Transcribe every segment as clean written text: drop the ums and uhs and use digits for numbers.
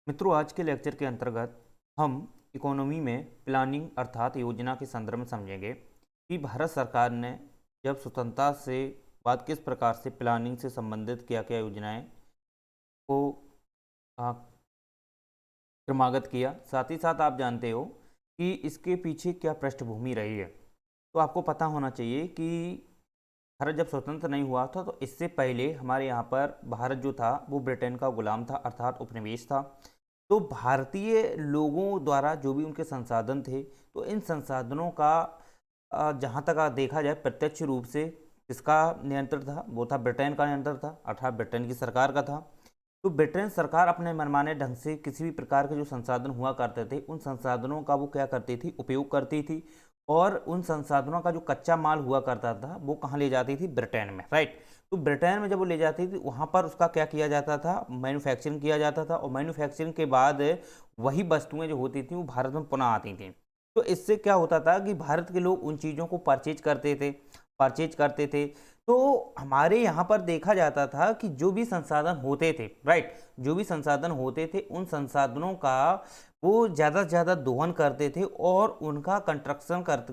मित्रों, आज के लेक्चर के अंतर्गत हम इकोनॉमी में प्लानिंग अर्थात योजना के संदर्भ में समझेंगे कि भारत सरकार ने जब स्वतंत्रता से बाद किस प्रकार से प्लानिंग से संबंधित क्या क्या योजनाएं को आ, क्रमागत किया। साथ ही साथ आप जानते हो कि इसके पीछे क्या पृष्ठभूमि रही है। तो आपको पता होना चाहिए कि भारत जब स्वतंत्र नहीं हुआ था तो इससे पहले हमारे यहाँ पर भारत जो था वो ब्रिटेन का गुलाम था अर्थात उपनिवेश था। तो भारतीय लोगों द्वारा जो भी उनके संसाधन थे तो इन संसाधनों का जहाँ तक देखा जाए प्रत्यक्ष रूप से किसका नियंत्रण था, वो था ब्रिटेन का नियंत्रण था अर्थात ब्रिटेन की सरकार का था। तो ब्रिटेन सरकार अपने मनमाने ढंग से किसी भी प्रकार के जो संसाधन हुआ करते थे उन संसाधनों का वो क्या करती थी, उपयोग करती थी। और उन संसाधनों का जो कच्चा माल हुआ करता था वो कहाँ ले जाती थी, ब्रिटेन में, राइट। तो ब्रिटेन में जब वो ले जाती थी वहाँ पर उसका क्या किया जाता था, मैन्युफैक्चरिंग किया जाता था और मैन्युफैक्चरिंग के बाद वही वस्तुएं जो होती थी वो भारत में पुनः आती थी। तो इससे क्या होता था कि भारत के लोग उन चीज़ों को परचेज करते थे। तो हमारे यहाँ पर देखा जाता था कि जो भी संसाधन होते थे, राइट, जो भी संसाधन होते थे उन संसाधनों का वो ज़्यादा से ज़्यादा दोहन करते थे और उनका कंस्ट्रक्शन करते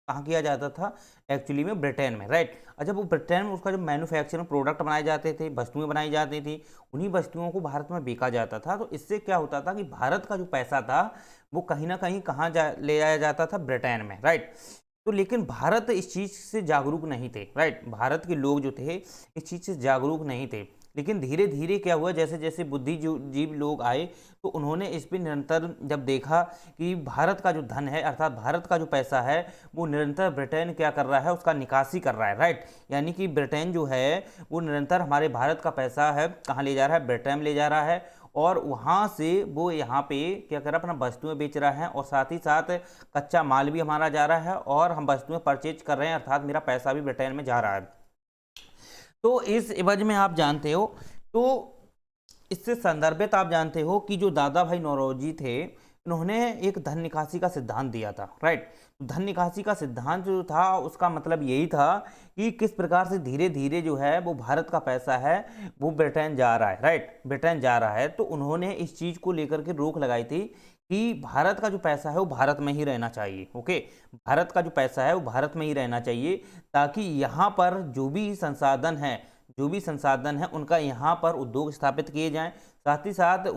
कहाँ किया जाता था, एक्चुअली में ब्रिटेन में, राइट। अच्छा, वो ब्रिटेन में उसका जो मैन्युफैक्चरिंग प्रोडक्ट बनाए जाते थे, वस्तुएं बनाई जाती थी, उन्हीं वस्तुओं को भारत में बेचा जाता था। तो इससे क्या होता था कि भारत का जो पैसा था वो कहीं ना कहीं कहाँ ले जाया जाता था, ब्रिटेन में, राइट। तो लेकिन भारत इस चीज़ से जागरूक नहीं थे, राइट। भारत के लोग जो थे इस चीज़ से जागरूक नहीं थे। लेकिन धीरे धीरे क्या हुआ, जैसे जैसे बुद्धिजीवी लोग आए तो उन्होंने इस पर निरंतर जब देखा कि भारत का जो धन है अर्थात भारत का जो पैसा है वो निरंतर ब्रिटेन क्या कर रहा है, उसका निकासी कर रहा है, राइट। यानी कि ब्रिटेन जो है वो निरंतर हमारे भारत का पैसा है कहाँ ले जा रहा है, ब्रिटेन में ले जा रहा है। और वहाँ से वो यहाँ पे क्या कर रहा है, अपना वस्तुएं बेच रहा है और साथ ही साथ कच्चा माल भी हमारा जा रहा है और हम वस्तुएं परचेज कर रहे हैं अर्थात मेरा पैसा भी ब्रिटेन में जा रहा है। तो इस एवज में आप जानते हो, तो इससे संदर्भित आप जानते हो कि जो दादा भाई नौरोजी थे इन्होंने एक धन निकासी का सिद्धांत दिया था, राइट। धन निकासी का सिद्धांत जो था उसका मतलब यही था कि किस प्रकार से धीरे धीरे जो है वो भारत का पैसा है वो ब्रिटेन जा रहा है, राइट, ब्रिटेन जा रहा है। तो उन्होंने इस चीज को लेकर के रोक लगाई थी कि भारत का जो पैसा है वो भारत में ही रहना चाहिए, ओके। भारत का जो पैसा है वो भारत में ही रहना चाहिए ताकि यहाँ पर जो भी संसाधन है उनका यहाँ पर उद्योग स्थापित किए जाएं। साथ ही साथ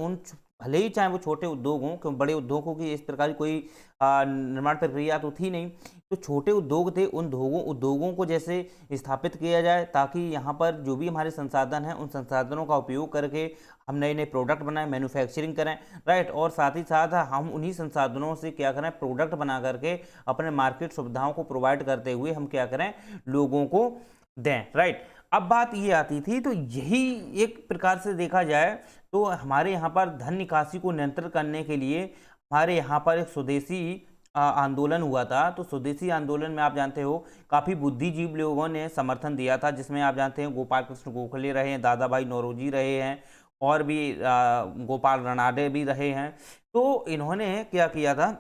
भले ही चाहे वो छोटे उद्योग हों, क्यों बड़े उद्योगों की इस प्रकार की कोई निर्माण प्रक्रिया तो थी नहीं। तो छोटे उद्योग थे, उन उद्योगों को जैसे स्थापित किया जाए ताकि यहाँ पर जो भी हमारे संसाधन हैं उन संसाधनों का उपयोग करके हम नए नए प्रोडक्ट बनाएं, मैन्युफैक्चरिंग करें, राइट। और साथ ही साथ हम उन्हीं संसाधनों से क्या करें, प्रोडक्ट बना करके अपने मार्केट सुविधाओं को प्रोवाइड करते हुए हम क्या करें, लोगों को दें, राइट। अब बात ये आती थी, तो यही एक प्रकार से देखा जाए तो हमारे यहाँ पर धन निकासी को नियंत्रित करने के लिए हमारे यहाँ पर एक स्वदेशी आंदोलन हुआ था। तो स्वदेशी आंदोलन में आप जानते हो काफ़ी बुद्धिजीवी लोगों ने समर्थन दिया था, जिसमें आप जानते हैं गोपाल कृष्ण गोखले रहे हैं, दादा भाई नौरोजी रहे हैं और भी गोपाल रनाडे भी रहे हैं। तो इन्होंने क्या किया था,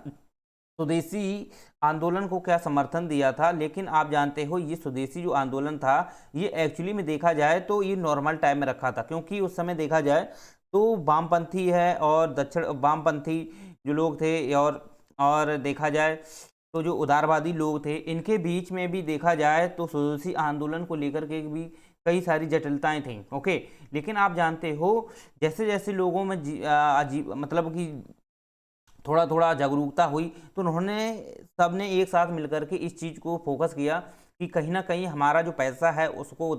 स्वदेशी आंदोलन को क्या समर्थन दिया था। लेकिन आप जानते हो ये स्वदेशी जो आंदोलन था ये एक्चुअली में देखा जाए तो ये नॉर्मल टाइम में रखा था, क्योंकि उस समय देखा जाए तो वामपंथी है और दक्षिण वामपंथी जो लोग थे और देखा जाए तो जो उदारवादी लोग थे इनके बीच में भी देखा जाए तो स्वदेशी आंदोलन को लेकर के भी कई सारी जटिलताएं थी, ओके। लेकिन आप जानते हो जैसे जैसे लोगों में अजीब मतलब कि थोड़ा थोड़ा जागरूकता हुई तो उन्होंने सबने एक साथ मिलकर के इस चीज़ को फोकस किया कि कहीं ना कहीं हमारा जो पैसा है उसको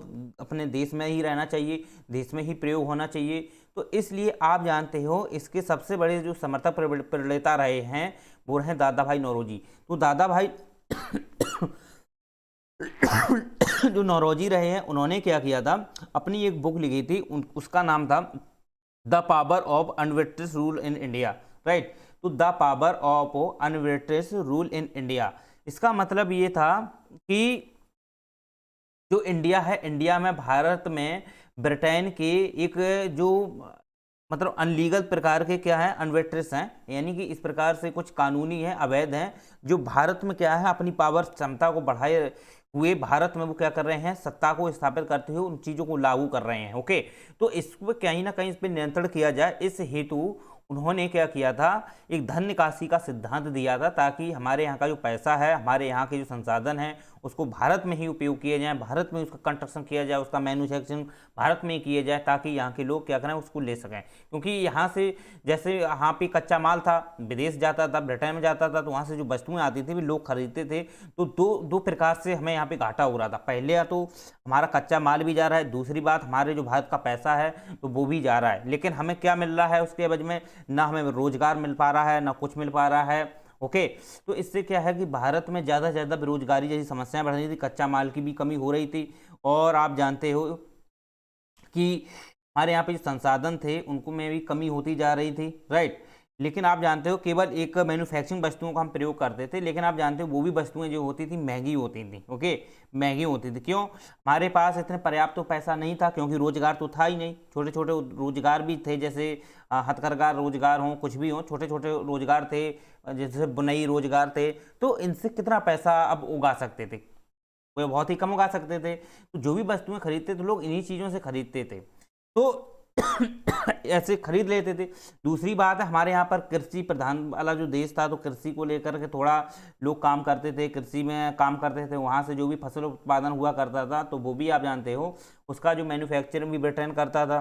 अपने देश में ही रहना चाहिए, देश में ही प्रयोग होना चाहिए। तो इसलिए आप जानते हो इसके सबसे बड़े जो समर्थक प्रणेता रहे हैं वो रहे दादा भाई नौरोजी। तो दादा भाई जो नौरोजी रहे हैं उन्होंने क्या किया था, अपनी एक बुक लिखी थी, उसका नाम था द पावर ऑफ अनवेट्रिस रूल इन इंडिया, राइट। तो द पावर ऑफ अनवेट्रिस रूल इन इंडिया, इसका मतलब ये था कि जो इंडिया है, इंडिया में भारत में ब्रिटेन के एक जो मतलब अनलीगल प्रकार के क्या है, अनवेट्रिस हैं, यानी कि इस प्रकार से कुछ कानूनी है, अवैध हैं, जो भारत में क्या है अपनी पावर क्षमता को बढ़ाए हुए भारत में वो क्या कर रहे हैं, सत्ता को स्थापित करते हुए उन चीज़ों को लागू कर रहे हैं, ओके। तो इस पर कहीं ना कहीं इस पर नियंत्रण किया जाए, इस हेतु उन्होंने क्या किया था, एक धन निकासी का सिद्धांत दिया था, ताकि हमारे यहाँ का जो पैसा है, हमारे यहाँ के जो संसाधन हैं, उसको भारत में ही उपयोग किया जाए, भारत में उसका कंस्ट्रक्शन किया जाए, उसका मैन्युफैक्चरिंग भारत में ही किया जाए, ताकि यहाँ के लोग क्या करें, उसको ले सकें। क्योंकि यहाँ से जैसे यहाँ पे कच्चा माल था, विदेश जाता था, ब्रिटेन में जाता था, तो वहाँ से जो वस्तुएं आती थी भी लोग खरीदते थे। तो दो दो प्रकार से हमें यहाँ पे घाटा हो रहा था। पहले या तो हमारा कच्चा माल भी जा रहा है, दूसरी बात हमारे जो भारत का पैसा है तो वो भी जा रहा है, लेकिन हमें क्या मिल रहा है उसके एवज में, ना हमें रोजगार मिल पा रहा है, ना कुछ मिल पा रहा है। ओके, तो इससे क्या है कि भारत में ज़्यादा से ज़्यादा बेरोजगारी जैसी समस्याएं बढ़ रही थी, कच्चा माल की भी कमी हो रही थी, और आप जानते हो कि हमारे यहाँ पे जो संसाधन थे उनको में भी कमी होती जा रही थी, राइट। लेकिन आप जानते हो केवल एक मैन्युफैक्चरिंग वस्तुओं का हम प्रयोग करते थे, लेकिन आप जानते हो वो भी वस्तुएं जो होती थी महंगी होती थी। ओके, महंगी होती थी। क्यों? हमारे पास इतने पर्याप्त तो पैसा नहीं था, क्योंकि रोजगार तो था ही नहीं। छोटे छोटे रोजगार भी थे, जैसे हथकरघा रोजगार हो, कुछ भी हो, छोटे छोटे रोजगार थे, जैसे बुनाई रोजगार थे। तो इनसे कितना पैसा अब उगा सकते थे? वो बहुत ही कम उगा सकते थे। तो जो भी वस्तुएं खरीदते थे लोग इन्हीं चीज़ों से खरीदते थे, तो ऐसे खरीद लेते थे। दूसरी बात है, हमारे यहाँ पर कृषि प्रधान वाला जो देश था, तो कृषि को लेकर के थोड़ा लोग काम करते थे, कृषि में काम करते थे। वहाँ से जो भी फसल उत्पादन हुआ करता था, तो वो भी आप जानते हो उसका जो मैन्युफैक्चरिंग भी ब्रिटेन करता था।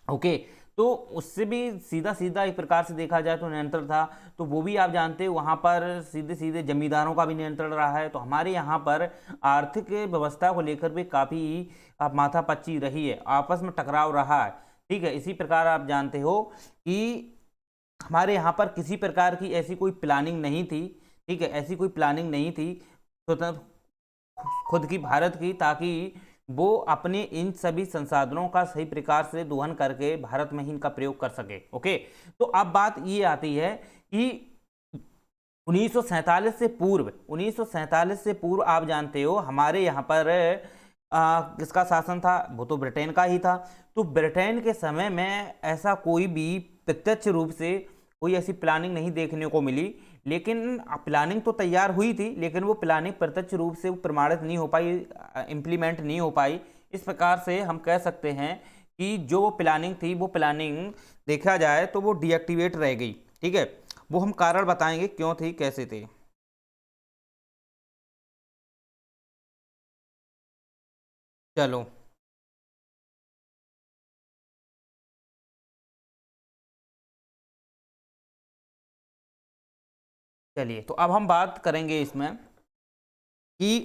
ओके, तो उससे भी सीधा सीधा एक प्रकार से देखा जाए तो नियंत्रण था। तो वो भी आप जानते हो वहाँ पर सीधे सीधे जमींदारों का भी नियंत्रण रहा है। तो हमारे यहाँ पर आर्थिक व्यवस्था को लेकर भी काफ़ी माथापच्ची रही है, आपस में टकराव रहा है। ठीक है, इसी प्रकार आप जानते हो कि हमारे यहाँ पर किसी प्रकार की ऐसी कोई प्लानिंग नहीं थी। ठीक है, ऐसी कोई प्लानिंग नहीं थी स्वतंत्र खुद की भारत की, ताकि वो अपने इन सभी संसाधनों का सही प्रकार से दोहन करके भारत में ही इनका प्रयोग कर सके। ओके, तो अब बात ये आती है कि 1947 से पूर्व, 1947 से पूर्व आप जानते हो हमारे यहाँ पर किसका शासन था? वो तो ब्रिटेन का ही था। तो ब्रिटेन के समय में ऐसा कोई भी प्रत्यक्ष रूप से कोई ऐसी प्लानिंग नहीं देखने को मिली, लेकिन प्लानिंग तो तैयार हुई थी, लेकिन वो प्लानिंग प्रत्यक्ष रूप से प्रमाणित नहीं हो पाई, इम्प्लीमेंट नहीं हो पाई। इस प्रकार से हम कह सकते हैं कि जो प्लानिंग थी वो प्लानिंग देखा जाए तो वो डीएक्टिवेट रह गई। ठीक है, वो हम कारण बताएंगे क्यों थी, कैसे थे। चलो, चलिए, तो अब हम बात करेंगे इसमें कि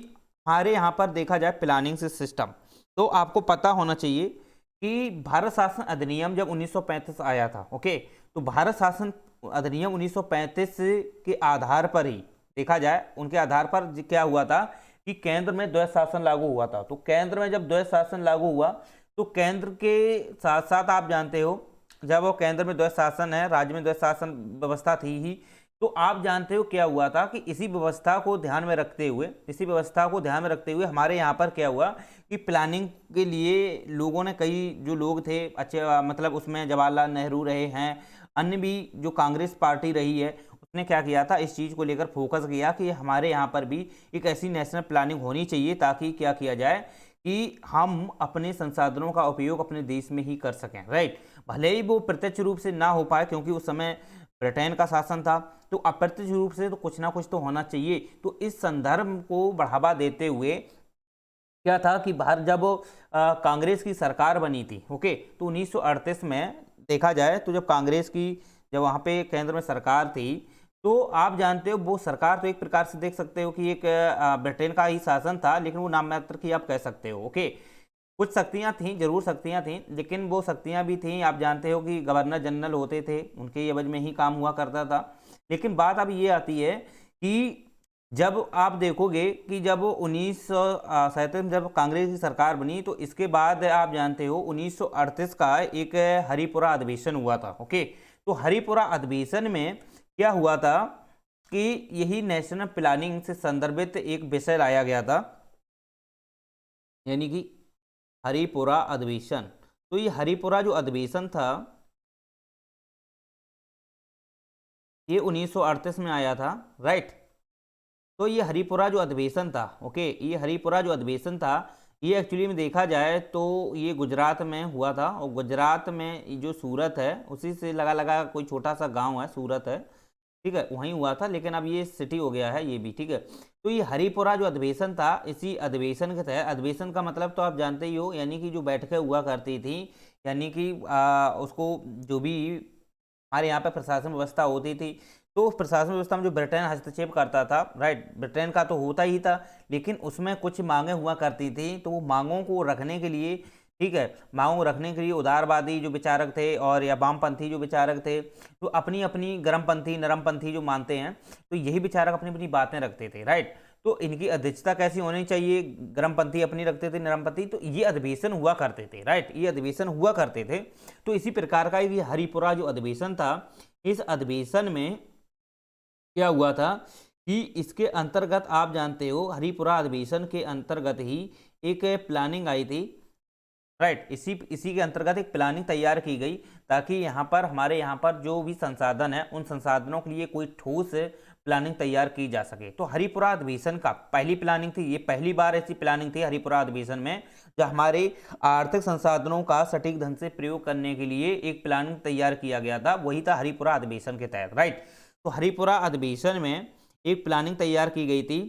हमारे यहाँ पर देखा जाए प्लानिंग से सिस्टम, तो आपको पता होना चाहिए कि भारत शासन अधिनियम जब 1935 आया था, ओके, तो भारत शासन अधिनियम 1935 के आधार पर ही देखा जाए, उनके आधार पर क्या हुआ था कि केंद्र में द्वैध शासन लागू हुआ था। तो केंद्र में जब द्वैध शासन लागू हुआ, तो केंद्र के साथ साथ आप जानते हो जब वो केंद्र में द्वैध शासन है, राज्य में द्वैध शासन व्यवस्था थी ही, तो आप जानते हो क्या हुआ था कि इसी व्यवस्था को ध्यान में रखते हुए, इसी व्यवस्था को ध्यान में रखते हुए हमारे यहाँ पर क्या हुआ कि प्लानिंग के लिए लोगों ने, कई जो लोग थे अच्छे, मतलब उसमें जवाहरलाल नेहरू रहे हैं, अन्य भी जो कांग्रेस पार्टी रही है, उसने क्या किया था, इस चीज़ को लेकर फोकस किया कि हमारे यहाँ पर भी एक ऐसी नेशनल प्लानिंग होनी चाहिए, ताकि क्या किया जाए कि हम अपने संसाधनों का उपयोग अपने देश में ही कर सकें, राइट। भले ही वो प्रत्यक्ष रूप से ना हो पाए, क्योंकि उस समय ब्रिटेन का शासन था, तो अप्रत्यक्ष रूप से तो कुछ ना कुछ तो होना चाहिए। तो इस संदर्भ को बढ़ावा देते हुए क्या था कि भारत जब कांग्रेस की सरकार बनी थी, ओके, तो 1938 में देखा जाए तो जब कांग्रेस की, जब वहाँ पे केंद्र में सरकार थी, तो आप जानते हो वो सरकार तो एक प्रकार से देख सकते हो कि एक ब्रिटेन का ही शासन था, लेकिन वो नाम मात्र की आप कह सकते हो। ओके, कुछ शक्तियां थीं, जरूर शक्तियां थीं, लेकिन वो शक्तियां भी थीं, आप जानते हो कि गवर्नर जनरल होते थे, उनके एवज में ही काम हुआ करता था। लेकिन बात अब ये आती है कि जब आप देखोगे कि जब 1937 में जब कांग्रेस की सरकार बनी, तो इसके बाद आप जानते हो 1938 का एक हरिपुरा अधिवेशन हुआ था। ओके, तो हरिपुरा अधिवेशन में क्या हुआ था कि यही नेशनल प्लानिंग से संदर्भित एक विषय लाया गया था, यानी कि हरिपुरा अधिवेशन। तो ये हरिपुरा जो अधिवेशन था ये 1938 में आया था, राइट। तो ये हरिपुरा जो अधिवेशन था, ओके, ये हरिपुरा जो अधिवेशन था, ये एक्चुअली में देखा जाए तो ये गुजरात में हुआ था, और गुजरात में जो सूरत है उसी से लगा लगा कोई छोटा सा गांव है, सूरत है, ठीक है, वहीं हुआ था, लेकिन अब ये सिटी हो गया है ये भी, ठीक है। तो ये हरिपुरा जो अधिवेशन था, इसी अधिवेशन के तहत, अधिवेशन का मतलब तो आप जानते ही हो, यानी कि जो बैठकें हुआ करती थी, यानी कि उसको जो भी हमारे यहाँ पे प्रशासन व्यवस्था होती थी, तो उस प्रशासन व्यवस्था में जो ब्रिटेन हस्तक्षेप करता था, राइट, ब्रिटेन का तो होता ही था, लेकिन उसमें कुछ मांगे हुआ करती थी, तो वो मांगों को रखने के लिए, ठीक है, मांगों को रखने के लिए उदारवादी जो विचारक थे और या वामपंथी जो विचारक थे, तो अपनी अपनी गर्मपंथी नरमपंथी जो मानते हैं, तो यही विचारक अपनी अपनी बातें रखते थे, राइट। तो इनकी अध्यक्षता कैसी होनी चाहिए, गर्मपंथी अपनी रखते थे, नरमपंथी, तो ये अधिवेशन हुआ करते थे, राइट, ये अधिवेशन हुआ करते थे। तो इसी प्रकार का ये हरिपुरा जो अधिवेशन था, इस अधिवेशन में क्या हुआ था कि इसके अंतर्गत आप जानते हो, हरिपुरा अधिवेशन के अंतर्गत ही एक प्लानिंग आई थी, राइट, इसी इसी के अंतर्गत एक प्लानिंग तैयार की गई, ताकि यहाँ पर हमारे यहाँ पर जो भी संसाधन है, उन संसाधनों के लिए कोई ठोस प्लानिंग तैयार की जा सके। तो हरिपुरा अधिवेशन का पहली प्लानिंग थी, ये पहली बार ऐसी प्लानिंग थी हरिपुरा अधिवेशन में, जब हमारे आर्थिक संसाधनों का सटीक ढंग से प्रयोग करने के लिए एक प्लानिंग तैयार किया गया था, वही था हरिपुरा अधिवेशन के तहत, राइट। तो हरिपुरा अधिवेशन में एक प्लानिंग तैयार की गई थी,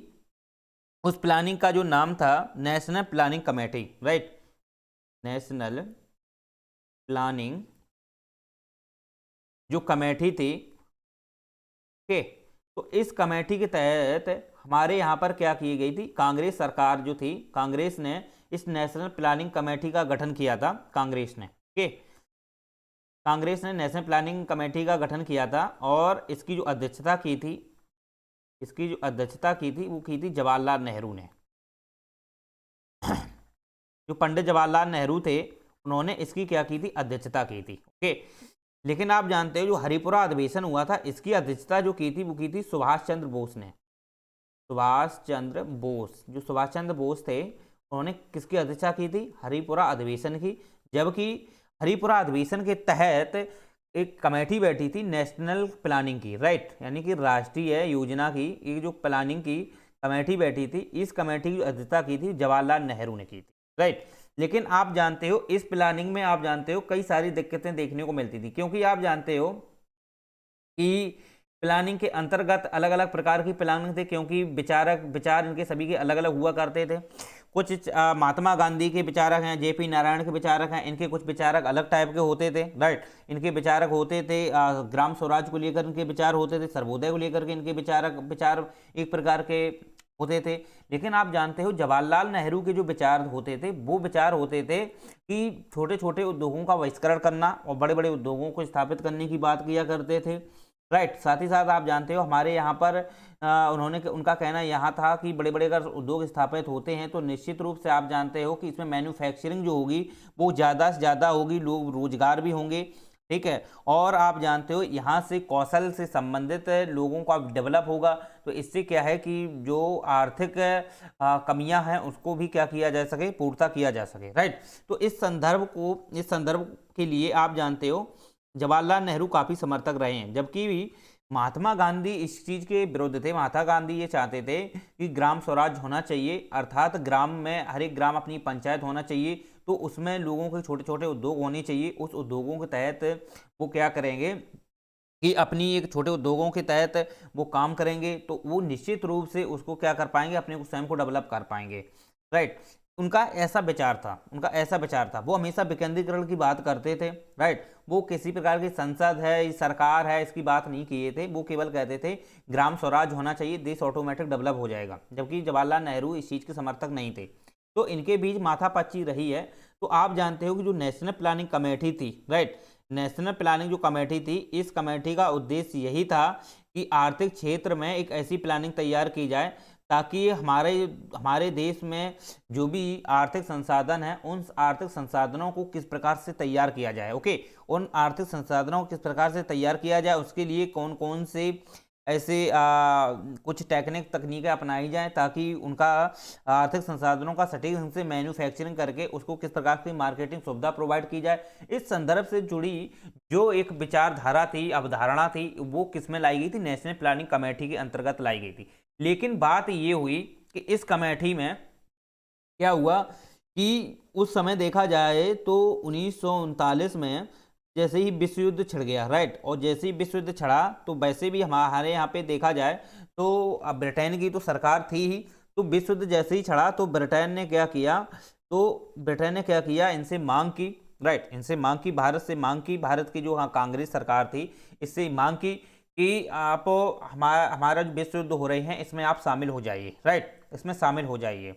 उस प्लानिंग का जो नाम था national planning committee, right, national planning जो कमेटी थी, ओके। तो इस कमेटी के तहत हमारे यहाँ पर क्या की गई थी, कांग्रेस सरकार जो थी, कांग्रेस ने इस नेशनल प्लानिंग कमेटी का गठन किया था, कांग्रेस ने, ओके, कांग्रेस ने नेशनल प्लानिंग कमेटी का गठन किया था, और इसकी जो अध्यक्षता की थी, इसकी जो अध्यक्षता की थी वो की थी जवाहरलाल नेहरू ने। जो पंडित जवाहरलाल नेहरू थे, उन्होंने इसकी क्या की थी, अध्यक्षता की थी, ओके। लेकिन आप जानते हो जो हरिपुरा अधिवेशन हुआ था, इसकी अध्यक्षता जो की थी वो की थी सुभाष चंद्र बोस ने, सुभाष चंद्र बोस, जो सुभाष चंद्र बोस थे, उन्होंने किसकी अध्यक्षता की थी, हरिपुरा अधिवेशन की। जबकि हरिपुरा अधिवेशन के तहत एक कमेटी बैठी थी नेशनल प्लानिंग की, राइट, यानी कि राष्ट्रीय योजना की एक जो प्लानिंग की कमेटी बैठी थी, इस कमेटी की अध्यक्षता की थी जवाहरलाल नेहरू ने की थी, राइट। लेकिन आप जानते हो इस प्लानिंग में आप जानते हो कई सारी दिक्कतें देखने को मिलती थी, क्योंकि आप जानते हो कि प्लानिंग के अंतर्गत अलग अलग प्रकार की प्लानिंग थे, क्योंकि विचार इनके सभी के अलग अलग हुआ करते थे। कुछ महात्मा गांधी के विचारक हैं, जेपी नारायण के विचारक हैं, इनके कुछ विचारक अलग टाइप के होते थे, राइट, इनके विचारक होते थे ग्राम स्वराज को लेकर इनके विचार होते थे, सर्वोदय को लेकर के इनके विचार एक प्रकार के होते थे। लेकिन आप जानते हो जवाहरलाल नेहरू के जो विचार होते थे, वो विचार होते थे कि छोटे छोटे उद्योगों का बहिष्करण करना और बड़े बड़े उद्योगों को स्थापित करने की बात किया करते थे, राइट। साथ ही साथ आप जानते हो हमारे यहाँ पर उनका कहना यहाँ था कि बड़े बड़े अगर उद्योग स्थापित होते हैं तो निश्चित रूप से आप जानते हो कि इसमें मैन्युफैक्चरिंग जो होगी वो ज़्यादा से ज़्यादा होगी, लोग रोजगार भी होंगे, ठीक है, और आप जानते हो यहाँ से कौशल से संबंधित लोगों का डेवलप होगा, तो इससे क्या है कि जो आर्थिक कमियां हैं उसको भी क्या किया जा सके, पूर्ता किया जा सके, राइट। तो इस संदर्भ के लिए आप जानते हो जवाहरलाल नेहरू काफ़ी समर्थक रहे हैं, जबकि भी महात्मा गांधी इस चीज़ के विरुद्ध थे। महात्मा गांधी ये चाहते थे कि ग्राम स्वराज होना चाहिए, अर्थात ग्राम में हर एक ग्राम अपनी पंचायत होना चाहिए, तो उसमें लोगों के छोटे छोटे उद्योग होने चाहिए, उस उद्योगों के तहत वो क्या करेंगे कि अपनी एक छोटे उद्योगों के तहत वो काम करेंगे, तो वो निश्चित रूप से उसको क्या कर पाएंगे, अपने को स्वयं को डेवलप कर पाएंगे, राइट। उनका ऐसा विचार था, वो हमेशा विकेंद्रीकरण की बात करते थे, राइट। वो किसी प्रकार की संसद है, सरकार है, इसकी बात नहीं किए थे, वो केवल कहते थे ग्राम स्वराज होना चाहिए, देश ऑटोमेटिक डेवलप हो जाएगा, जबकि जवाहरलाल नेहरू इस चीज़ के समर्थक नहीं थे। तो इनके बीच माथापच्ची रही है। तो आप जानते हो कि जो नेशनल प्लानिंग कमेटी थी, राइट, नेशनल प्लानिंग जो कमेटी थी, इस कमेटी का उद्देश्य यही था कि आर्थिक क्षेत्र में एक ऐसी प्लानिंग तैयार की जाए ताकि हमारे देश में जो भी आर्थिक संसाधन है, उन आर्थिक संसाधनों को किस प्रकार से तैयार किया जाए, ओके, उन आर्थिक संसाधनों को किस प्रकार से तैयार किया जाए, उसके लिए कौन कौन से ऐसे कुछ तकनीकें अपनाई जाएं ताकि उनका आर्थिक संसाधनों का सटीक ढंग से मैन्युफैक्चरिंग करके उसको किस प्रकार की मार्केटिंग सुविधा प्रोवाइड की जाए। इस संदर्भ से जुड़ी जो एक विचारधारा थी, अवधारणा थी, वो किस में लाई गई थी, नेशनल प्लानिंग कमेटी के अंतर्गत लाई गई थी। लेकिन बात ये हुई कि इस कमेटी में क्या हुआ कि उस समय देखा जाए तो 1939 में जैसे ही विश्व युद्ध छिड़ गया, राइट, और जैसे ही विश्व युद्ध छिड़ा तो वैसे भी हमारे यहाँ पे देखा जाए तो अब ब्रिटेन की तो सरकार थी ही, तो विश्व युद्ध जैसे ही छिड़ा तो ब्रिटेन ने क्या किया, इनसे मांग की, राइट, इनसे मांग की, भारत से मांग की, भारत की जो हाँ कांग्रेस सरकार थी इससे मांग की कि आप हमारा जो विश्व युद्ध हो रहे हैं इसमें आप शामिल हो जाइए, राइट, इसमें शामिल हो जाइए।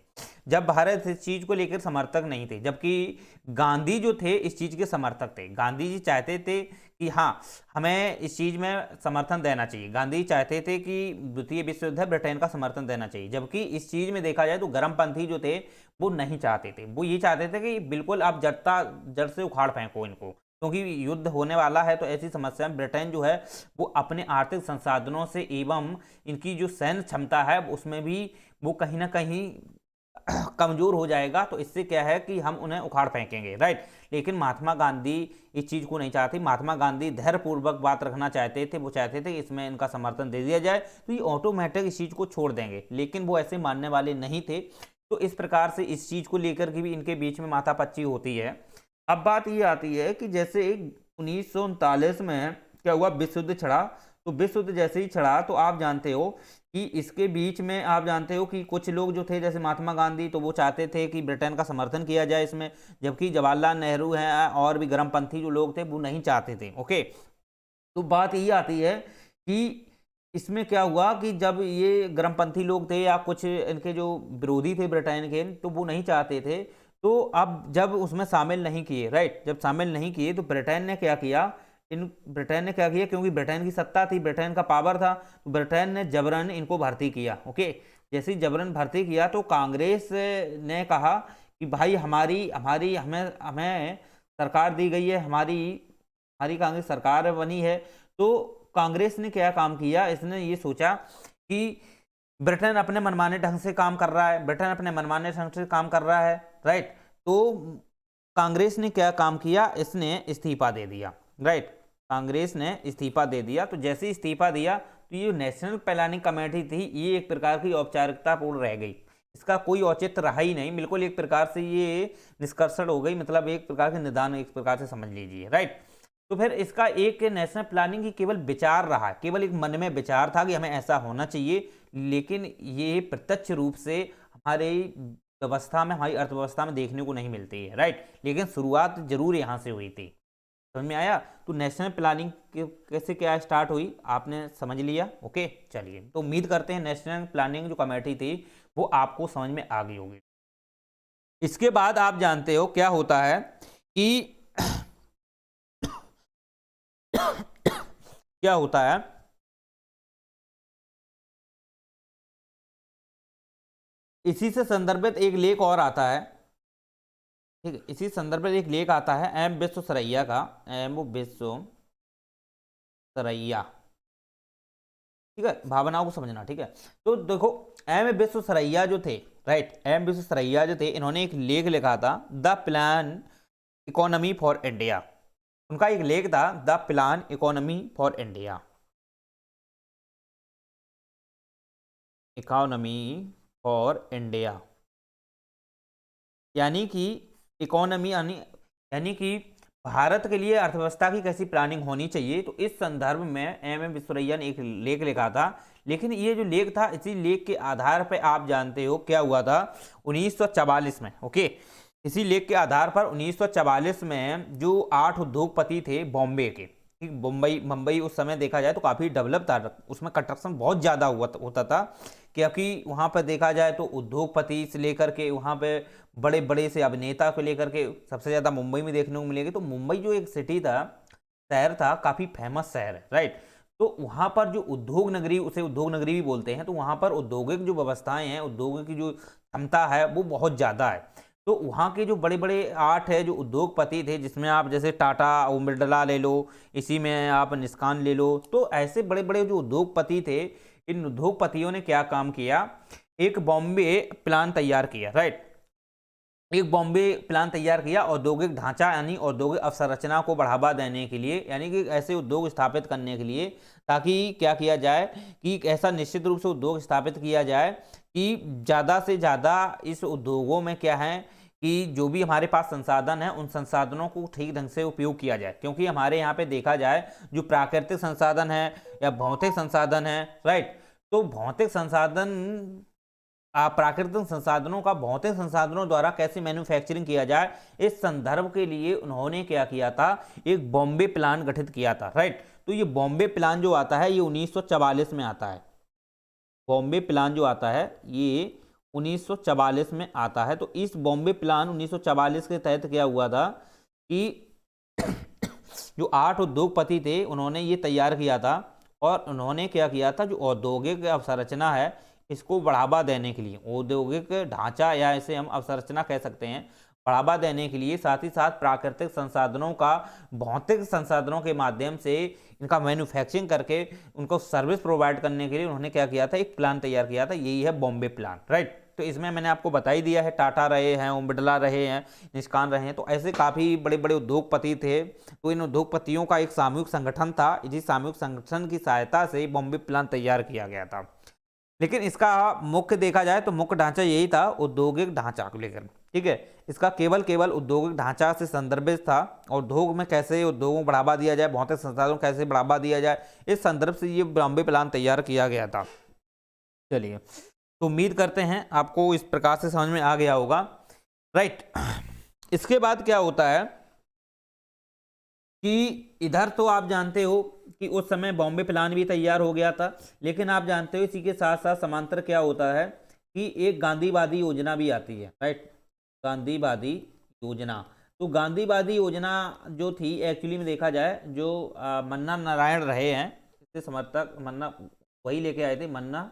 जब भारत इस चीज को लेकर समर्थक नहीं थे, जबकि गांधी जो थे इस चीज के समर्थक थे, गांधी जी चाहते थे कि हाँ हमें इस चीज में समर्थन देना चाहिए, गांधी जी चाहते थे कि द्वितीय विश्व युद्ध है ब्रिटेन का समर्थन देना चाहिए, जबकि इस चीज में देखा जाए तो गर्मपंथी जो थे वो नहीं चाहते थे, वो ये चाहते थे कि बिल्कुल आप जड़ से उखाड़ फेंको इनको, क्योंकि युद्ध होने वाला है तो ऐसी समस्या में ब्रिटेन जो है वो अपने आर्थिक संसाधनों से एवं इनकी जो सैन्य क्षमता है उसमें भी वो कहीं ना कहीं कमजोर हो जाएगा, तो इससे क्या है कि हम उन्हें उखाड़ फेंकेंगे, राइट। लेकिन महात्मा गांधी इस चीज को नहीं चाहते, महात्मा गांधी धैर्यपूर्वक बात रखना चाहते थे, वो चाहते थे कि इसमें इनका समर्थन दे दिया जाए तो ये ऑटोमेटिक इस चीज को छोड़ देंगे, लेकिन वो ऐसे मानने वाले नहीं थे। तो इस प्रकार से इस चीज को लेकर के भी इनके बीच में माथापच्ची होती है। अब बात ये आती है कि जैसे 1939 में क्या हुआ, विश्व युद्ध छिड़ा, तो विश्व युद्ध जैसे ही छिड़ा तो आप जानते हो कि इसके बीच में आप जानते हो कि कुछ लोग जो थे जैसे महात्मा गांधी तो वो चाहते थे कि ब्रिटेन का समर्थन किया जाए इसमें, जबकि जवाहरलाल नेहरू हैं और भी गर्मपंथी जो लोग थे वो नहीं चाहते थे, ओके। तो बात ये आती है कि इसमें क्या हुआ कि जब ये गर्मपंथी लोग थे या कुछ इनके जो विरोधी थे ब्रिटेन के तो वो नहीं चाहते थे, तो अब जब उसमें शामिल नहीं किए, राइट, जब शामिल नहीं किए तो ब्रिटेन ने क्या किया, क्योंकि ब्रिटेन की सत्ता थी, ब्रिटेन का पावर था, तो ब्रिटेन ने जबरन इनको भर्ती किया, ओके। जैसे ही जबरन भर्ती किया तो कांग्रेस ने कहा कि भाई हमारी हमारी हमें हमें सरकार दी गई है, हमारी हमारी कांग्रेस सरकार बनी है, तो कांग्रेस ने क्या काम किया, इसने ये सोचा कि ब्रिटेन अपने मनमाने ढंग से काम कर रहा है, ब्रिटेन अपने मनमाने ढंग से काम कर रहा है, राइट। तो कांग्रेस ने क्या काम किया, इसने इस्तीफा दे दिया, राइट, कांग्रेस ने इस्तीफा दे दिया। तो जैसे ही इस्तीफा दिया तो ये नेशनल प्लानिंग कमेटी थी ये एक प्रकार की औपचारिकता पूर्ण रह गई, इसका कोई औचित्य रहा ही नहीं, बिल्कुल एक प्रकार से ये निष्कर्षण हो गई, मतलब एक प्रकार के निदान एक प्रकार से समझ लीजिए, राइट। तो फिर इसका एक नेशनल प्लानिंग की केवल विचार रहा, केवल एक मन में विचार था कि हमें ऐसा होना चाहिए, लेकिन ये प्रत्यक्ष रूप से हमारे व्यवस्था में, हमारी अर्थव्यवस्था में देखने को नहीं मिलती है, राइट। लेकिन शुरुआत जरूर यहाँ से हुई थी, समझ में आया। तो नेशनल प्लानिंग कैसे क्या स्टार्ट हुई आपने समझ लिया, ओके। चलिए, तो उम्मीद करते हैं नेशनल प्लानिंग जो कमेटी थी वो आपको समझ में आ गई होगी। इसके बाद आप जानते हो क्या होता है कि क्या होता है, इसी से संदर्भित एक लेख और आता है, ठीक है, इसी संदर्भ में एक लेख आता है एम विश्वेश्वरैया का, एम विश्वेश्वरैया, ठीक है, भावनाओं को समझना, ठीक है। तो देखो एम विश्वेश्वरैया जो थे, राइट, एम विश्वेश्वरैया जो थे, इन्होंने एक लेख लिखा था the plan economy for India, उनका एक लेख था the plan economy for India, economy for India, यानी कि इकोनॉमी यानी कि भारत के लिए अर्थव्यवस्था की कैसी प्लानिंग होनी चाहिए। तो इस संदर्भ में एम विश्वेश्वरैया ने एक लेख लिखा था, लेकिन ये जो लेख था इसी लेख के आधार पर आप जानते हो क्या हुआ था 1944 में, ओके। इसी लेख के आधार पर 1944 में जो 8 उद्योगपति थे बॉम्बे के, ठीक, मुंबई उस समय देखा जाए तो काफ़ी डेवलप था, उसमें कंस्ट्रक्शन बहुत ज़्यादा होता था, क्योंकि वहाँ पर देखा जाए तो उद्योगपति से लेकर के वहाँ पे बड़े बड़े से अभिनेता को लेकर के सबसे ज़्यादा मुंबई में देखने को मिलेगी। तो मुंबई जो एक सिटी था, शहर था, काफ़ी फेमस शहर है, राइट। तो वहाँ पर जो उद्योग नगरी, उसे उद्योग नगरी भी बोलते हैं, तो वहाँ पर औद्योगिक जो व्यवस्थाएं हैं, उद्योगों की जो क्षमता है वो बहुत ज़्यादा है। तो वहाँ के जो बड़े बड़े 8 है जो उद्योगपति थे, जिसमें आप जैसे टाटा और बिरला ले लो, इसी में आप निस्कॉन ले लो, तो ऐसे बड़े बड़े जो उद्योगपति थे, इन उद्योगपतियों ने क्या काम किया, एक बॉम्बे प्लान तैयार किया, राइट, एक बॉम्बे प्लान तैयार किया औद्योगिक ढांचा यानी औद्योगिक अवसंरचना को बढ़ावा देने के लिए, यानी कि ऐसे उद्योग स्थापित करने के लिए, ताकि क्या किया जाए कि ऐसा निश्चित रूप से उद्योग स्थापित किया जाए कि ज़्यादा से ज़्यादा इस उद्योगों में क्या है कि जो भी हमारे पास संसाधन है उन संसाधनों को ठीक ढंग से उपयोग किया जाए, क्योंकि हमारे यहाँ पे देखा जाए जो प्राकृतिक संसाधन है या भौतिक संसाधन है, राइट, तो भौतिक संसाधन प्राकृतिक संसाधनों का भौतिक संसाधनों द्वारा कैसे मैन्युफैक्चरिंग किया जाए, इस संदर्भ के लिए उन्होंने क्या किया था, एक बॉम्बे प्लान गठित किया था, राइट। तो ये बॉम्बे प्लान जो आता है ये 1944 में आता है। बॉम्बे प्लान जो आता है ये 1944 में आता है। तो इस बॉम्बे प्लान 1944 के तहत क्या हुआ था कि जो 8 उद्योगपति थे उन्होंने ये तैयार किया था, और उन्होंने क्या किया था, जो औद्योगिक अवसंरचना है इसको बढ़ावा देने के लिए, औद्योगिक ढांचा या इसे हम अवसंरचना कह सकते हैं, बढ़ावा देने के लिए, साथ ही साथ प्राकृतिक संसाधनों का भौतिक संसाधनों के माध्यम से इनका मैन्युफैक्चरिंग करके उनको सर्विस प्रोवाइड करने के लिए उन्होंने क्या किया था, एक प्लान तैयार किया था, यही है बॉम्बे प्लान, राइट। तो इसमें मैंने आपको बता ही दिया है, टाटा रहे हैं, ओम बिरला रहे हैं, निष्कान रहे हैं, तो ऐसे काफ़ी बड़े बड़े उद्योगपति थे। तो इन उद्योगपतियों का एक सामूहिक संगठन था, जिस सामूहिक संगठन की सहायता से बॉम्बे प्लान तैयार किया गया था। लेकिन इसका मुख्य देखा जाए तो मुख्य ढांचा यही था, औद्योगिक ढांचा को लेकर, ठीक है। इसका केवल औद्योगिक ढांचा से संदर्भित था, और उद्योग में कैसे उद्योगों को बढ़ावा दिया जाए, भौतिक संसाधनों को कैसे बढ़ावा दिया जाए, इस संदर्भ से ये बॉम्बे प्लान तैयार किया गया था। चलिए, तो उम्मीद करते हैं आपको इस प्रकार से समझ में आ गया होगा, राइट। इसके बाद क्या होता है कि इधर तो आप जानते हो कि उस समय बॉम्बे प्लान भी तैयार हो गया था, लेकिन आप जानते हो इसी के साथ साथ समांतर क्या होता है कि एक गांधीवादी योजना भी आती है, राइट, गांधीवादी योजना। तो गांधीवादी योजना जो थी एक्चुअली में देखा जाए, जो मन्ना नारायण रहे हैं इसके समर्थक, मन्ना वही लेके आए थे, मन्ना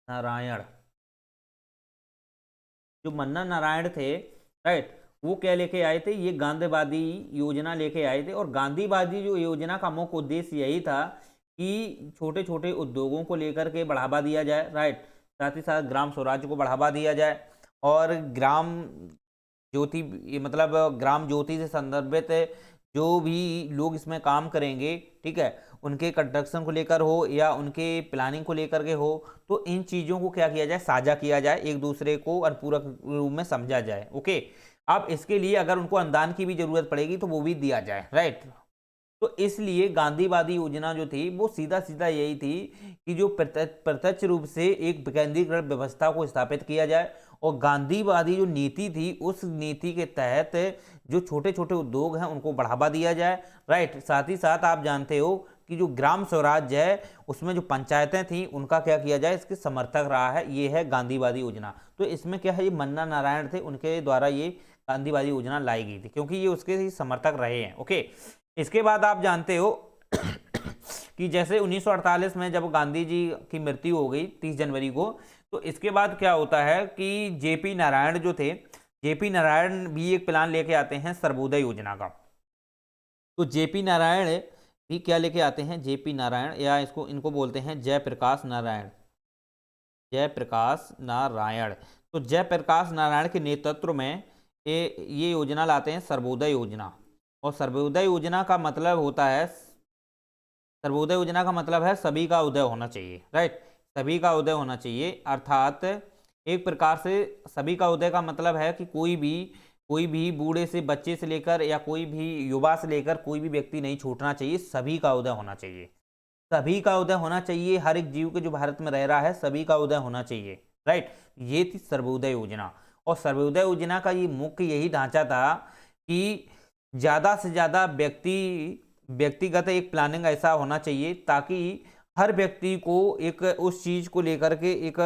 नारायण, जो मन्ना नारायण थे, राइट, वो क्या लेके आए थे, ये गांधीवादी योजना लेके आए थे। और गांधीवादी जो योजना का मुख्य उद्देश्य यही था कि छोटे छोटे उद्योगों को लेकर के बढ़ावा दिया जाए, राइट, साथ ही साथ ग्राम स्वराज्य को बढ़ावा दिया जाए, और ग्राम ज्योति, मतलब ग्राम ज्योति से संदर्भित जो भी लोग इसमें काम करेंगे, ठीक है, उनके कंस्ट्रक्शन को लेकर हो या उनके प्लानिंग को लेकर के हो, तो इन चीज़ों को क्या किया जाए, साझा किया जाए, एक दूसरे को अनुपूरक रूप में समझा जाए, ओके। अब इसके लिए अगर उनको अनुदान की भी जरूरत पड़ेगी तो वो भी दिया जाए, राइट। तो इसलिए गांधीवादी योजना जो थी वो सीधा सीधा यही थी कि जो प्रत्यक्ष रूप से एक विकेंद्रीकृत व्यवस्था को स्थापित किया जाए, और गांधीवादी जो नीति थी उस नीति के तहत जो छोटे छोटे उद्योग हैं उनको बढ़ावा दिया जाए, राइट। साथ ही साथ आप जानते हो कि जो ग्राम स्वराज्य है उसमें जो पंचायतें थी उनका क्या किया जाए, इसके समर्थक रहा है, ये है गांधीवादी योजना। तो इसमें क्या है, ये मन्ना नारायण थे, उनके द्वारा ये गांधीवादी योजना लाई गई थी, क्योंकि ये उसके ही समर्थक रहे हैं, ओके। इसके बाद आप जानते हो कि जैसे 1948 में जब गांधी जी की मृत्यु हो गई 30 जनवरी को, तो इसके बाद क्या होता है कि जेपी नारायण जो थे, जेपी नारायण भी एक प्लान लेके आते हैं सर्वोदय योजना का। तो जेपी नारायण भी क्या लेके आते हैं, जेपी नारायण, या इसको इनको बोलते हैं जयप्रकाश नारायण, जयप्रकाश नारायण। तो जयप्रकाश नारायण के नेतृत्व में ये योजना लाते हैं, सर्वोदय योजना। और सर्वोदय योजना का मतलब होता है, सर्वोदय योजना का मतलब है सभी का उदय होना चाहिए, राइट, सभी का उदय होना चाहिए। अर्थात एक प्रकार से सभी का उदय का मतलब है कि कोई भी बूढ़े से, बच्चे से लेकर या कोई भी युवा से लेकर कोई भी व्यक्ति नहीं छूटना चाहिए, सभी का उदय होना चाहिए, सभी का उदय होना चाहिए। हर एक जीव के जो भारत में रह रहा है सभी का उदय होना चाहिए, राइट। ये थी सर्वोदय योजना। और सर्वोदय योजना का ये मुख्य यही ढांचा था कि ज़्यादा से ज़्यादा व्यक्तिगत एक प्लानिंग ऐसा होना चाहिए ताकि हर व्यक्ति को एक उस चीज़ को लेकर के एक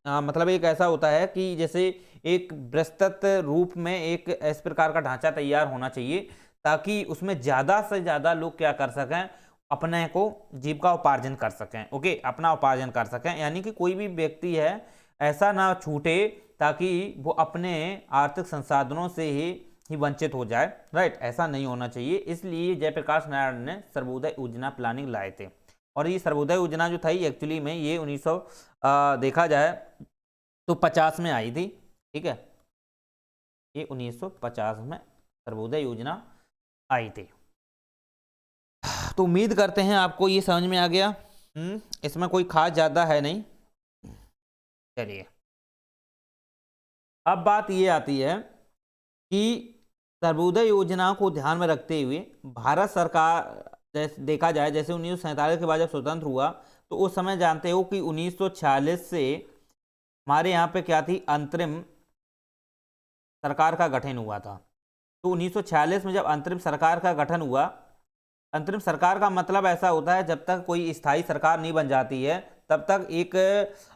मतलब एक ऐसा होता है कि जैसे एक विस्तृत रूप में एक इस प्रकार का ढांचा तैयार होना चाहिए ताकि उसमें ज़्यादा से ज़्यादा लोग क्या कर सकें, अपने को जीविका उपार्जन कर सकें, ओके, अपना उपार्जन कर सकें। यानी कि कोई भी व्यक्ति है ऐसा ना छूटे ताकि वो अपने आर्थिक संसाधनों से ही वंचित हो जाए, राइट, ऐसा नहीं होना चाहिए। इसलिए जयप्रकाश नारायण ने सर्वोदय योजना प्लानिंग लाए थे। और ये सर्वोदय योजना जो थी एक्चुअली में ये 1900 देखा जाए तो 50 में आई थी, ठीक है, ये 1950 में सर्वोदय योजना आई थी। तो उम्मीद करते हैं आपको ये समझ में आ गया। इसमें कोई खास ज़्यादा है नहीं। चलिए अब बात ये आती है कि सर्वोदय योजना को ध्यान में रखते हुए भारत सरकार, जैसे देखा जाए, जैसे 1947 के बाद जब स्वतंत्र हुआ तो उस समय जानते हो कि 1946 से हमारे यहाँ पे क्या थी, अंतरिम सरकार का गठन हुआ था। तो 1946 में जब अंतरिम सरकार का गठन हुआ, अंतरिम सरकार का मतलब ऐसा होता है जब तक कोई स्थायी सरकार नहीं बन जाती है तब तक एक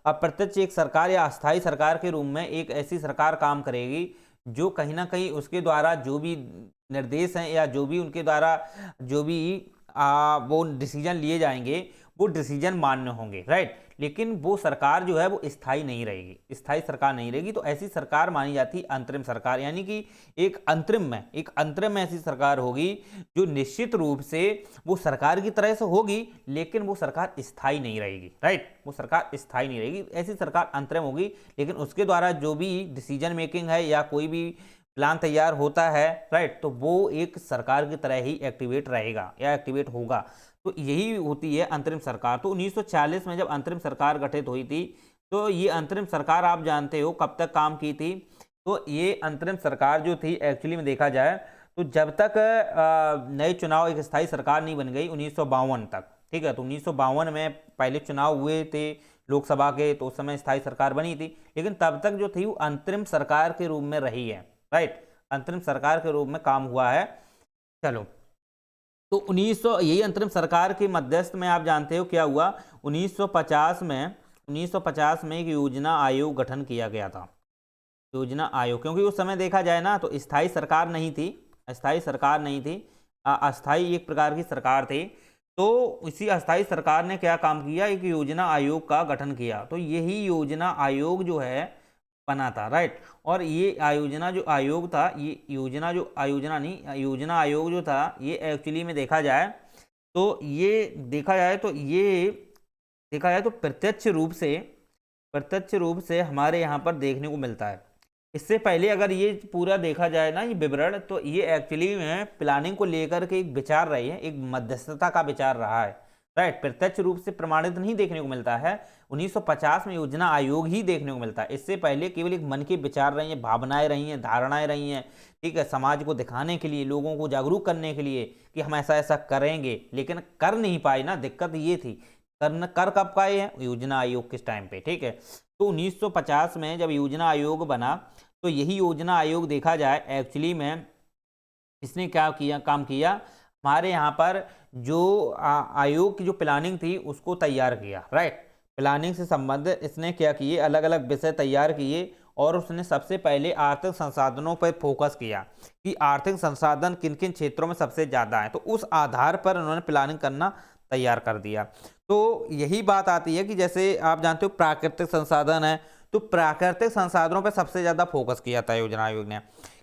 अप्रत्यक्ष एक सरकार या अस्थायी सरकार के रूप में एक ऐसी सरकार काम करेगी जो कहीं ना कहीं उसके द्वारा जो भी निर्देश हैं या जो भी उनके द्वारा जो भी वो डिसीजन लिए जाएंगे वो डिसीजन मान्य होंगे, राइट। लेकिन वो सरकार जो है वो स्थायी नहीं रहेगी, स्थायी सरकार नहीं रहेगी। तो ऐसी सरकार मानी जाती है अंतरिम सरकार, यानी कि एक अंतरिम में ऐसी सरकार होगी जो निश्चित रूप से वो सरकार की तरह से होगी लेकिन वो सरकार स्थायी नहीं रहेगी, राइट। वो सरकार स्थायी नहीं रहेगी, ऐसी सरकार अंतरिम होगी, लेकिन उसके द्वारा जो भी डिसीजन मेकिंग है या कोई भी प्लान तैयार होता है, राइट, तो वो एक सरकार की तरह ही एक्टिवेट रहेगा या एक्टिवेट होगा। तो यही होती है अंतरिम सरकार। तो 1940 में जब अंतरिम सरकार गठित हुई थी तो ये अंतरिम सरकार आप जानते हो कब तक काम की थी। तो ये अंतरिम सरकार जो थी एक्चुअली में देखा जाए तो जब तक नए चुनाव, एक स्थायी सरकार नहीं बन गई 1952 तक, ठीक है। तो 1952 में पहले चुनाव हुए थे लोकसभा के, तो उस समय स्थायी सरकार बनी थी, लेकिन तब तक जो थी वो अंतरिम सरकार के रूप में रही है, राइट, अंतरिम सरकार के रूप में काम हुआ है। चलो, तो 1900 यही अंतरिम सरकार के मध्यस्थ में आप जानते हो क्या हुआ, 1950 में एक योजना आयोग गठन किया गया था, योजना आयोग, क्योंकि उस समय देखा जाए ना तो स्थायी सरकार नहीं थी, अस्थायी एक प्रकार की सरकार थी। तो इसी अस्थायी सरकार ने क्या काम किया, एक योजना आयोग का गठन किया। तो यही योजना आयोग जो है बना था, राइट। और ये योजना आयोग जो था ये एक्चुअली में देखा जाए तो प्रत्यक्ष रूप से हमारे यहाँ पर देखने को मिलता है। इससे पहले अगर ये पूरा देखा जाए ना ये विवरण, तो ये एक्चुअली में प्लानिंग को लेकर के एक विचार रही है, एक मध्यस्थता का विचार रहा है, राइट। प्रत्यक्ष रूप से प्रमाणित नहीं देखने को मिलता है, 1950 में योजना आयोग ही देखने को मिलता है। इससे पहले केवल एक मन के विचार रही हैं, भावनाएं रही हैं, धारणाएं रही हैं, ठीक है, समाज को दिखाने के लिए, लोगों को जागरूक करने के लिए कि हम ऐसा ऐसा करेंगे, लेकिन कर नहीं पाए ना, दिक्कत ये थी। कर कब पाए हैं, योजना आयोग किस टाइम पे, ठीक है। तो 1950 में जब योजना आयोग बना तो यही योजना आयोग देखा जाए एक्चुअली में इसने क्या किया, काम किया, हमारे यहाँ पर जो आयोग की जो प्लानिंग थी उसको तैयार किया, राइट। प्लानिंग से संबंधित इसने क्या किए, अलग अलग विषय तैयार किए और उसने सबसे पहले आर्थिक संसाधनों पर फोकस किया कि आर्थिक संसाधन किन किन क्षेत्रों में सबसे ज़्यादा है। तो उस आधार पर उन्होंने प्लानिंग करना तैयार कर दिया। तो यही बात आती है कि जैसे आप जानते हो प्राकृतिक संसाधन है, तो प्राकृतिक संसाधनों पर सबसे ज़्यादा फोकस किया था योजना आयोग ने।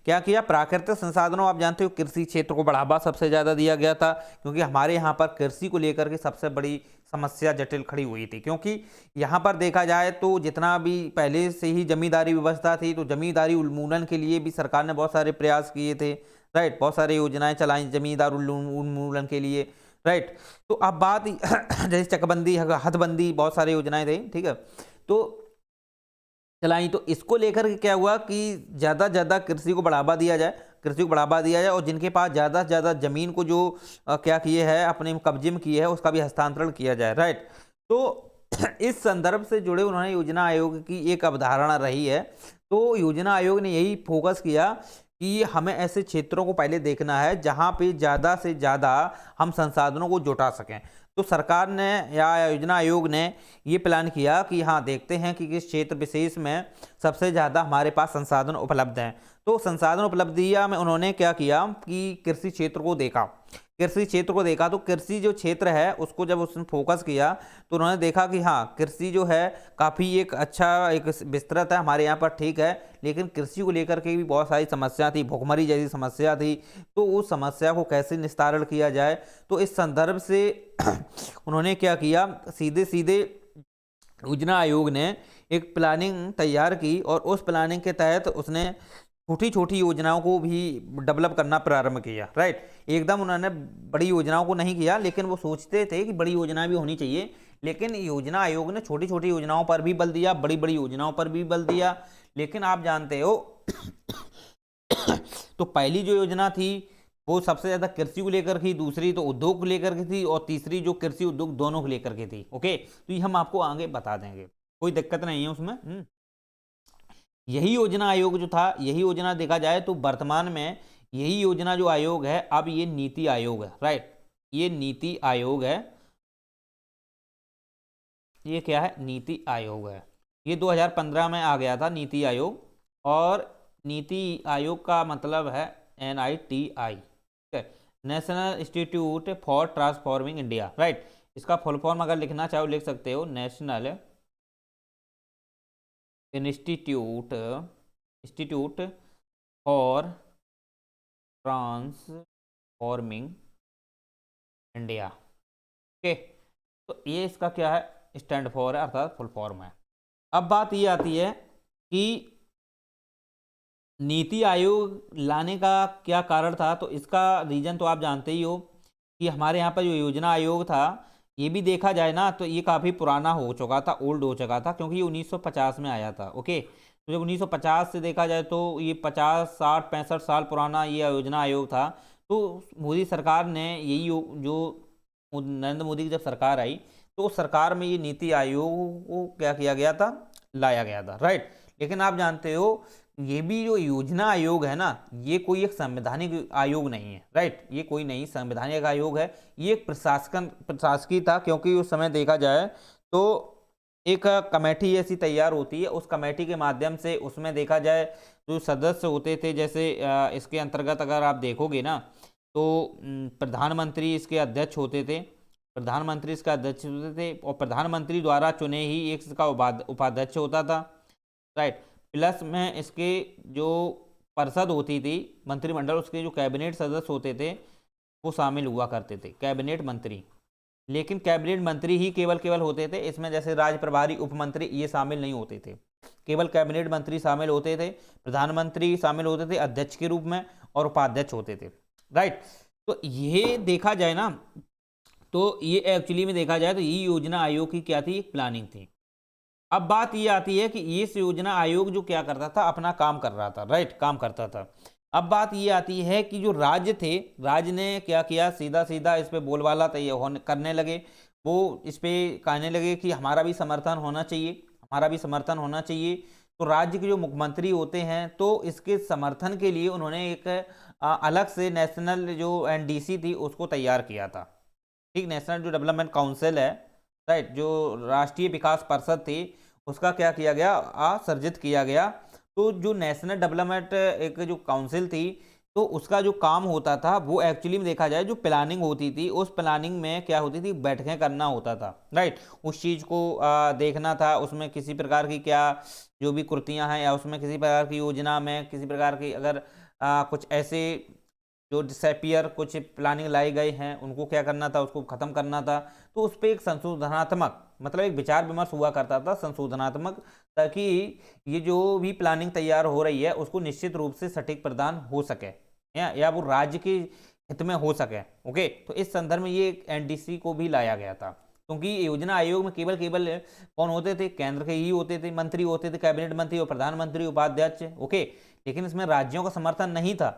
क्या किया, प्राकृतिक संसाधनों, आप जानते हो कृषि क्षेत्र को बढ़ावा सबसे ज़्यादा दिया गया था, क्योंकि हमारे यहाँ पर कृषि को लेकर के सबसे बड़ी समस्या जटिल खड़ी हुई थी। क्योंकि यहाँ पर देखा जाए तो जितना भी पहले से ही जमींदारी व्यवस्था थी, तो जमींदारी उन्मूलन के लिए भी सरकार ने बहुत सारे प्रयास किए थे, राइट, बहुत सारी योजनाएं चलाई जमींदार उन्मूलन के लिए, राइट। तो अब बात जैसे चकबंदी, हदबंदी, बहुत सारी योजनाएं थी, ठीक है, तो चलाई। तो इसको लेकर के क्या हुआ कि ज़्यादा से ज़्यादा कृषि को बढ़ावा दिया जाए, और जिनके पास ज़्यादा से ज़्यादा ज़मीन को जो क्या किए है, अपने कब्जे में किए है, उसका भी हस्तांतरण किया जाए, राइट। तो इस संदर्भ से जुड़े उन्होंने योजना आयोग की एक अवधारणा रही है। तो योजना आयोग ने यही फोकस किया कि हमें ऐसे क्षेत्रों को पहले देखना है जहाँ पे ज़्यादा से ज़्यादा हम संसाधनों को जुटा सकें। तो सरकार ने या योजना आयोग ने ये प्लान किया कि हाँ, देखते हैं कि किस क्षेत्र विशेष में सबसे ज़्यादा हमारे पास संसाधन उपलब्ध हैं। तो संसाधन उपलब्धियाँ में उन्होंने क्या किया कि कृषि क्षेत्र को देखा, तो कृषि जो क्षेत्र है उसको जब उसने फोकस किया तो उन्होंने देखा कि हाँ, कृषि जो है काफ़ी एक अच्छा एक विस्तृत है हमारे यहाँ पर, ठीक है, लेकिन कृषि को लेकर के भी बहुत सारी समस्या थी, भुखमरी जैसी समस्या थी। तो उस समस्या को कैसे निस्तारण किया जाए, तो इस संदर्भ से उन्होंने क्या किया, सीधे योजना आयोग ने एक प्लानिंग तैयार की और उस प्लानिंग के तहत उसने छोटी छोटी योजनाओं को भी डेवलप करना प्रारंभ किया, राइट। एकदम उन्होंने बड़ी योजनाओं को नहीं किया, लेकिन वो सोचते थे कि बड़ी योजना भी होनी चाहिए, लेकिन योजना आयोग ने छोटी छोटी योजनाओं पर भी बल दिया, बड़ी बड़ी योजनाओं पर भी बल दिया। लेकिन आप जानते हो तो पहली जो योजना थी वो सबसे ज्यादा कृषि को लेकर की, दूसरी तो उद्योग को लेकर के थी, और तीसरी जो कृषि उद्योग दोनों को लेकर के थी। ओके, तो ये हम आपको आगे बता देंगे, कोई दिक्कत नहीं है उसमें। यही योजना आयोग जो था, यही योजना देखा जाए तो वर्तमान में यही योजना जो आयोग है, अब ये नीति आयोग है, राइट। ये नीति आयोग है, ये क्या है, नीति आयोग है। ये 2015 में आ गया था नीति आयोग, और नीति आयोग का मतलब है NITI, ठीक है, national institute for transforming India, right. इसका फुल फॉर्म अगर लिखना चाहो लिख सकते हो, national institute for transforming India. Okay, तो ये इसका क्या है, स्टैंड फॉर है, अर्थात फुल फॉर्म है। अब बात ये आती है कि नीति आयोग लाने का क्या कारण था, तो इसका रीजन तो आप जानते ही हो कि हमारे यहाँ पर जो योजना आयोग था, ये भी देखा जाए ना तो ये काफ़ी पुराना हो चुका था, ओल्ड हो चुका था, क्योंकि ये 1950 में आया था। ओके, तो जब 1950 से देखा जाए तो ये 50, 60, 65 साल पुराना ये योजना आयोग था। तो मोदी सरकार ने यही जो नरेंद्र मोदी की जब सरकार आई तो उस सरकार में ये नीति आयोग को क्या किया गया था, लाया गया था, राइट। लेकिन आप जानते हो ये भी जो योजना आयोग है ना, ये कोई एक संवैधानिक आयोग नहीं है, राइट। ये कोई नहीं संवैधानिक आयोग है, ये एक प्रशासकीय था, क्योंकि उस समय देखा जाए तो एक कमेटी ऐसी तैयार होती है, उस कमेटी के माध्यम से उसमें देखा जाए जो सदस्य होते थे, जैसे इसके अंतर्गत अगर आप देखोगे ना तो प्रधानमंत्री इसके अध्यक्ष होते थे, प्रधानमंत्री इसका अध्यक्ष होते थे, और प्रधानमंत्री द्वारा चुने ही एक इसका उपाध्यक्ष होता था, राइट। प्लस में इसके जो परिषद होती थी, मंत्रिमंडल, उसके जो कैबिनेट सदस्य होते थे वो शामिल हुआ करते थे, कैबिनेट मंत्री। लेकिन कैबिनेट मंत्री ही केवल होते थे इसमें, जैसे राज प्रभारी, उप मंत्री ये शामिल नहीं होते थे, केवल कैबिनेट मंत्री शामिल होते थे, प्रधानमंत्री शामिल होते थे अध्यक्ष के रूप में, और उपाध्यक्ष होते थे, राइट। तो ये देखा जाए ना तो ये एक्चुअली में देखा जाए तो ये योजना आयोग की क्या थी, एक प्लानिंग थी। अब बात ये आती है कि इस योजना आयोग जो क्या करता था, अपना काम कर रहा था, राइट, काम करता था। अब बात ये आती है कि जो राज्य थे, राज्य ने क्या किया, सीधा सीधा इस पे बोलबाला करने लगे, वो इस पे कहने लगे कि हमारा भी समर्थन होना चाहिए, हमारा भी समर्थन होना चाहिए। तो राज्य के जो मुख्यमंत्री होते हैं, तो इसके समर्थन के लिए उन्होंने एक अलग से नेशनल जो NDC थी उसको तैयार किया था, ठीक, नेशनल जो डेवलपमेंट काउंसिल है, राइट, जो राष्ट्रीय विकास परिषद थी उसका क्या किया गया, सर्जित किया गया। तो जो नेशनल डेवलपमेंट एक जो काउंसिल थी, तो उसका जो काम होता था वो एक्चुअली में देखा जाए जो प्लानिंग होती थी, उस प्लानिंग में क्या होती थी, बैठकें करना होता था, राइट। उस चीज़ को देखना था, उसमें किसी प्रकार की क्या जो भी कृतियां हैं, या उसमें किसी प्रकार की योजना में किसी प्रकार की अगर कुछ ऐसे जो डिसअपियर कुछ प्लानिंग लाई गए हैं उनको क्या करना था, उसको खत्म करना था। तो उस पर एक संशोधनात्मक, मतलब एक विचार विमर्श हुआ करता था संशोधनात्मक, ताकि ये जो भी प्लानिंग तैयार हो रही है उसको निश्चित रूप से सटीक प्रदान हो सके, या वो राज्य के हित में हो सके। ओके, तो इस संदर्भ में ये NDC को भी लाया गया था, क्योंकि योजना आयोग में केवल कौन होते थे, केंद्र के ही होते थे, मंत्री होते थे, कैबिनेट मंत्री और प्रधानमंत्री, उपाध्यक्ष। ओके, लेकिन इसमें राज्यों का समर्थन नहीं था,